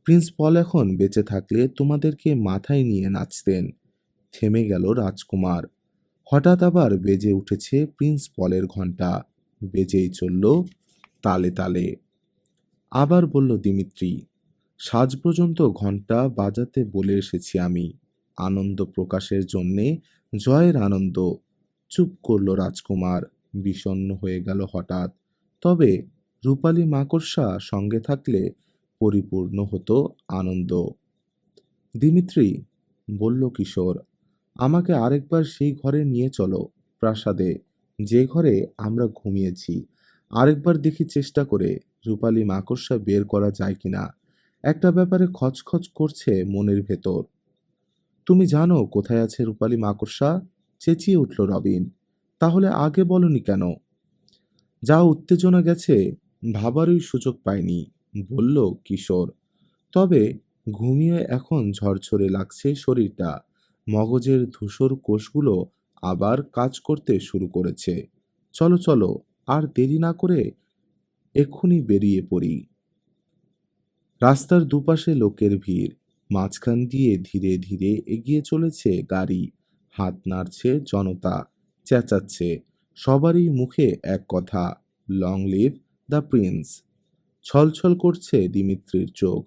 S1: প্রিন্স পল এখন বেঁচে থাকলে তোমাদেরকে মাথায় নিয়ে নাচতেন। থেমে গেল রাজকুমার। হঠাৎ আবার বেজে উঠেছে প্রিন্স পলের ঘণ্টা। বেজেই চলল তালে তালে। আবার বলল দিমিত্রি, সাজ পর্যন্ত ঘণ্টা বাজাতে বলে এসেছি আমি, আনন্দ প্রকাশের জন্যে, জয়ের আনন্দ। চুপ করল রাজকুমার। বিষণ্ণ হয়ে গেল হঠাৎ। তবে রূপালী মাকড়সা সঙ্গে থাকলে পরিপূর্ণ হতো আনন্দ। দিমিত্রি, বলল কিশোর, আমাকে আরেকবার সেই ঘরে নিয়ে চলো, প্রাসাদে, যে ঘরে আমরা ঘুমিয়েছি। আরেকবার দেখি চেষ্টা করে রূপালী মাকড়সা বের করা যায় কিনা। একটা ব্যাপারে খচখচ করছে মনের ভেতর। তুমি জানো কোথায় আছে রূপালী মাকড়সা? চেঁচিয়ে উঠল রবিন। তাহলে আগে বলনি কেন? যা উত্তেজনা গেছে, ভাবারই সুযোগ পাইনি, বলল কিশোর। তবে ঘুমিয়ে এখন ঝরঝরে লাগছে শরীরটা। মগজের ধূসর কোষগুলো আবার কাজ করতে শুরু করেছে। চলো চলো, আর দেরি না করে এক্ষুনি বেরিয়ে পড়ি। রাস্তার দুপাশে লোকের ভিড়। মাঝখান দিয়ে ধীরে ধীরে এগিয়ে চলেছে গাড়ি। হাত নাড়ছে জনতা, চেঁচাচ্ছে। সবারই মুখে এক কথা, লং লিভ দ্য প্রিন্স। ছলছল করছে দিমিত্রির চোখ,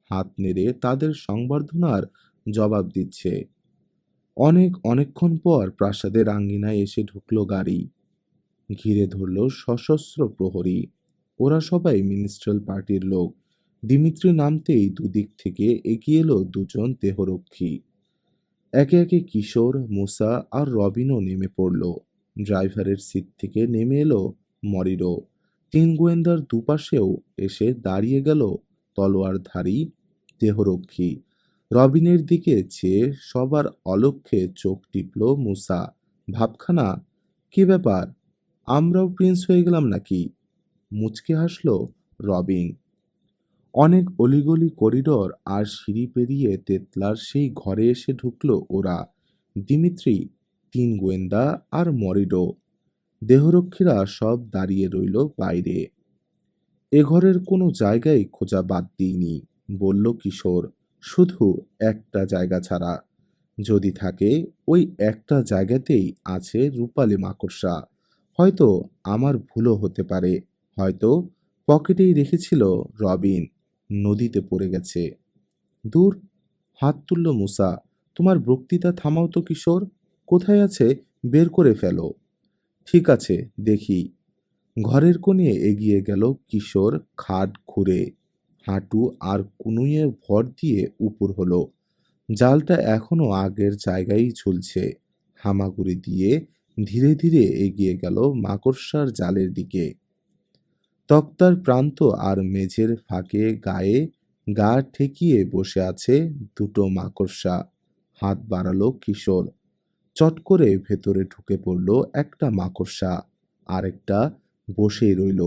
S1: হাত নেড়ে তাদের সংবর্ধনার জবাব দিচ্ছে। অনেকক্ষণ পর প্রাসাদের আঙ্গিনায় এসে ঢুকলো গাড়ি, ঘিরে ধরল সশস্ত্র প্রহরী। ওরা সবাই মিনিস্ট্রাল পার্টির লোক। দিমিত্রি নামতেই দুদিক থেকে এগিয়ে এলো দুজন দেহরক্ষী। একে একে কিশোর, মুসা আর রবিনও নেমে পড়ল। ড্রাইভারের সিট থেকে নেমে এলো মরিরো। তিন গোয়েন্দার দুপাশেও এসে দাঁড়িয়ে গেল তলোয়ারধারী দেহরক্ষী। রবিনের দিকে চেয়ে সবার অলক্ষ্যে চোখ টিপল মুসা। ভাবখানা, কি ব্যাপার, আমরাও প্রিন্স হয়ে গেলাম নাকি? মুচকে হাসল রবিন। অনেক অলিগলি করিডর আর সিঁড়ি পেরিয়ে তেতলার সেই ঘরে এসে ঢুকল ওরা। দিমিত্রি, তিন গোয়েন্দা আর মরিডো। দেহরক্ষীরা সব দাঁড়িয়ে রইল বাইরে। এ ঘরের কোনো জায়গায় খোঁজা বাদ দিইনি, বলল কিশোর, শুধু একটা জায়গা ছাড়া। যদি থাকে ওই একটা জায়গাতেই আছে রূপালী মাকড়সা। হয়তো আমার ভুলও হতে পারে, হয়তো পকেটেই রেখেছিল রবিন, নদীতে পড়ে গেছে। দূর, হাত তুলল মুসা। তোমার বক্তৃতা থামাও তো কিশোর, কোথায় আছে বের করে ফেলো। ঠিক আছে, দেখি। ঘরের কোণে এগিয়ে গেল কিশোর, খাট ঘুরে হাঁটু আর কুনুইয়ে ভর দিয়ে উপর হলো। জালটা এখনো আগের জায়গায় ঝুলছে। হামাগুড়ি দিয়ে ধীরে ধীরে এগিয়ে গেল মাকড়সার জালের দিকে। তক্তার প্রান্ত আর মেঝের ফাঁকে গায়ে গা ঠেকিয়ে বসে আছে দুটো মাকড়সা। হাত বাড়ালো কিশোর। চট করে ভেতরে ঢুকে পড়ল একটা মাকড়সা, আরেকটা বসেই রইল,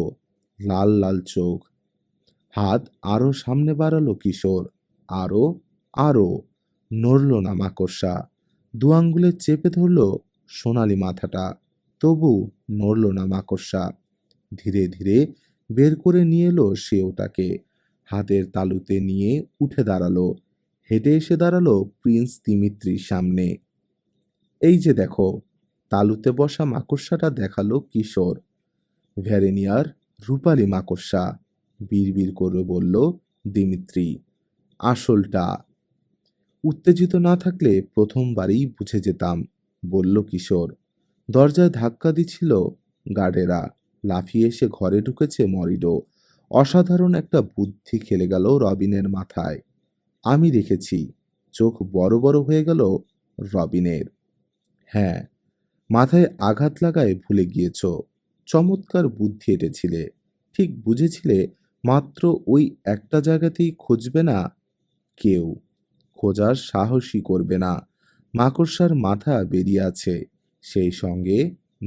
S1: লাল লাল চোখ। হাত আরো সামনে বাড়ালো কিশোর, আরো, আরো। নড়ল না মাকড়সা। দু আঙ্গুলে চেপে ধরল সোনালি মাথাটা, তবু নড়ল না মাকড়সা। ধীরে ধীরে বের করে নিয়ে এলো সে ওটাকে। হাতের তালুতে নিয়ে উঠে দাঁড়ালো। হেঁটে এসে দাঁড়ালো প্রিন্স দিমিত্রির সামনে। এই যে দেখো। তালুতে বসা মাকড়সাটা দেখালো কিশোর। ভ্যারেনিয়ার রূপালী মাকড়সা, বিড়বিড় করে বলল দিমিত্রি। আসলটা। উত্তেজিত না থাকলে প্রথমবারই বুঝে যেতাম, বলল কিশোর। দরজায় ধাক্কা দিচ্ছিল গার্ডেরা। লাফিয়ে এসে ঘরে ঢুকেছে মরিডো। অসাধারণ একটা বুদ্ধি খেলে গেল রবিনের মাথায়। আমি দেখেছি। চোখ বড় বড় হয়ে গেল রবিনের। হ্যাঁ, মাথায় আঘাত লাগায় ভুলে গিয়েছ। চমৎকার বুদ্ধি এঁটেছিলে। ঠিক বুঝেছিলে মাত্র ওই একটা জায়গাতেই খুঁজবে না কেউ, খোঁজার সাহসই করবে না। মাকড়সার মাথা বেরিয়ে আছে, সেই সঙ্গে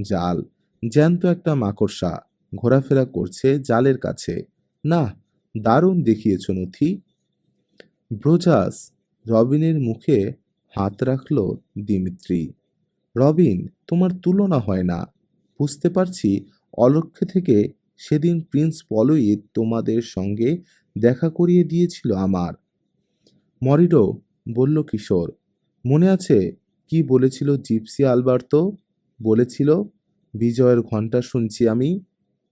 S1: জাল। জ্যান্ত একটা মাকড়সা ঘোরাফেরা করছে জালের কাছে। না, দারুণ দেখিয়েছ নথি। ব্রোজাস, রবিনের মুখে হাত রাখল দিমিত্রি। রবিন, তোমার তুলনা হয় না। বুঝতে পারছি অলক্ষ্যে থেকে সেদিন প্রিন্স পলুইত তোমাদের সঙ্গে দেখা করিয়ে দিয়েছিল আমার। মরিডো, বলল কিশোর। মনে আছে কি বলেছিল জিপসি আলবার্তো? বলেছিল, বিজয়ের ঘণ্টা শুনছি আমি।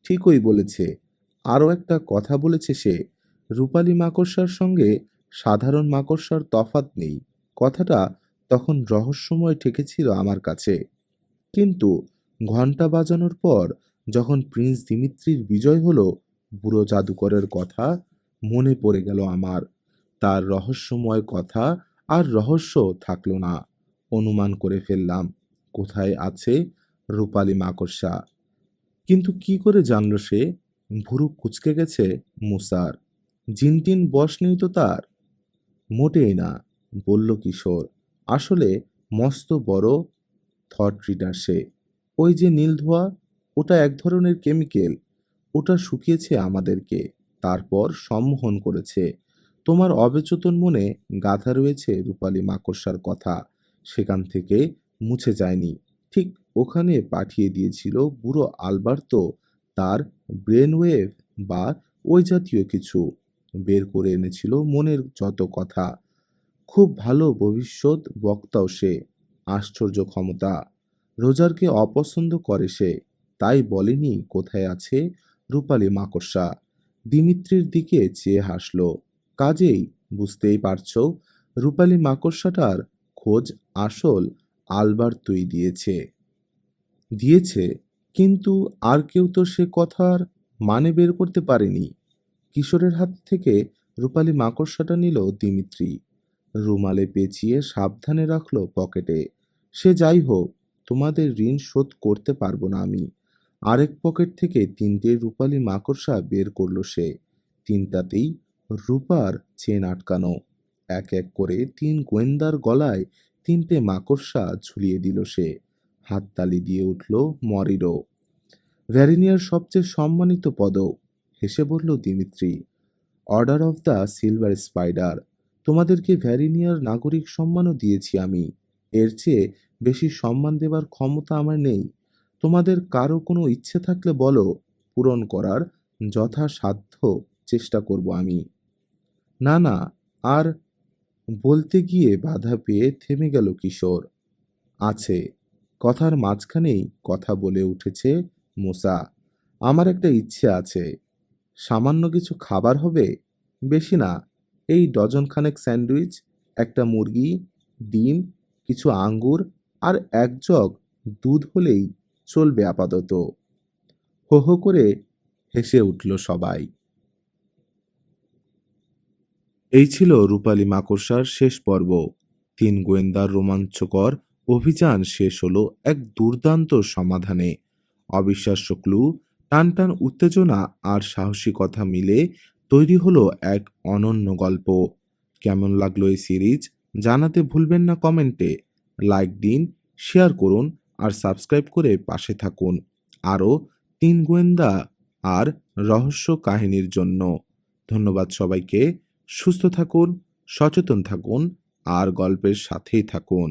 S1: ঠিকই বলেছে। আরও একটা কথা বলেছে সে, রূপালী মাকড়সার সঙ্গে সাধারণ মাকড়সার তফাৎ নেই। কথাটা তখন রহস্যময় ঠেকেছিল আমার কাছে। কিন্তু ঘণ্টা বাজানোর পর যখন প্রিন্স দিমিত্রির বিজয় হলো, বুড়ো জাদুকরের কথা মনে পড়ে গেল আমার। তার রহস্যময় কথা আর রহস্য থাকলো না। অনুমান করে ফেললাম কোথায় আছে রূপালী মাকড়সা। কিন্তু কি করে জানল সে? ভুরু কুঁচকে গেছে মুসার। জিনটিন বশ নেই তো তার? মোটেই না, বলল কিশোর। আসলে মস্ত বড় থট রিডার সে। ওই যে নীল ধোঁয়া, ওটা এক ধরনের কেমিক্যাল। ওটা শুকিয়েছে আমাদেরকে, তারপর সম্মোহন করেছে। তোমার অবচেতন মনে গাঁথা রয়েছে রূপালী মাকড়সার কথা, সেখান থেকে মুছে যায়নি। ঠিক ওখানে পাঠিয়ে দিয়েছিল বুড়ো আলবার্তো তার ব্রেন ওয়েভ বা ওই জাতীয় কিছু। বের করে এনেছিল মনের যত কথা। খুব ভালো ভবিষ্যৎ বক্তাও সে। আশ্চর্য ক্ষমতা। রোজারকে অপছন্দ করে সে, তাই বলেনি কোথায় আছে রূপালী মাকড়সা। দিমিত্রির দিকে চেয়ে হাসল। কাজেই বুঝতেই পারছ, রূপালী মাকড়সাটার খোঁজ আসল আলবার্তোই দিয়েছে। কিন্তু আর কেউ তো সে কথার মানে বের করতে পারেনি। কিশোরের হাত থেকে রূপালী মাকড়সাটা নিল দিমিত্রি, রুমালে পেঁচিয়ে সাবধানে রাখল পকেটে। সে যাই হোক, তোমাদের ঋণ শোধ করতে পারবো না আমি। আরেক পকেট থেকে 3টে রূপালী মাকড়সা বের করলো সে। 3টাতেই রূপার চেন আটকানো। এক এক করে 3 গোয়েন্দার গলায় 3টে মাকড়সা ঝুলিয়ে দিল সে। হাততালি দিয়ে উঠল মরিরো। ভ্যারিনিয়ার সবচেয়ে সম্মানিত পদক, হেসে বলল Dmitri. Order of the silver spider. তোমাদেরকে ভ্যারিনিয়ার নাগরিক সম্মানও দিয়েছি আমি। এর চেয়ে বেশি সম্মান দেবার ক্ষমতা আমার নেই। তোমাদের কারো কোনো ইচ্ছে থাকলে বলো, পূরণ করার যথাসাধ্য চেষ্টা করব আমি। না না, আর বলতে গিয়ে বাধা পেয়ে থেমে গেল কিশোর। আছে, কথার মাঝখানেই কথা বলে উঠেছে মুসা। আমার একটা ইচ্ছে আছে। সামান্য কিছু খাবার হবে, বেশি না। এই ডজনখানেক স্যান্ডউইচ, একটা মুরগি, ডিম, কিছু আঙ্গুর আর 1 জগ দুধ হলেই চলবে আপাতত। হো হো করে হেসে উঠল সবাই। এই ছিল রূপালী মাকড়সার শেষ পর্ব। 3 গোয়েন্দার রোমাঞ্চকর অভিযান শেষ হলো এক দুর্দান্ত সমাধানে। অবিশ্বাস্য ক্লু, টানটান উত্তেজনা আর সাহসিকতা মিলে তৈরি হলো এক অনন্য গল্প। কেমন লাগলো এই সিরিজ জানাতে ভুলবেন না কমেন্টে। লাইক দিন, শেয়ার করুন আর সাবস্ক্রাইব করে পাশে থাকুন আরও 3 গোয়েন্দা আর রহস্য কাহিনীর জন্য। ধন্যবাদ সবাইকে। সুস্থ থাকুন, সচেতন থাকুন আর গল্পের সাথেই থাকুন।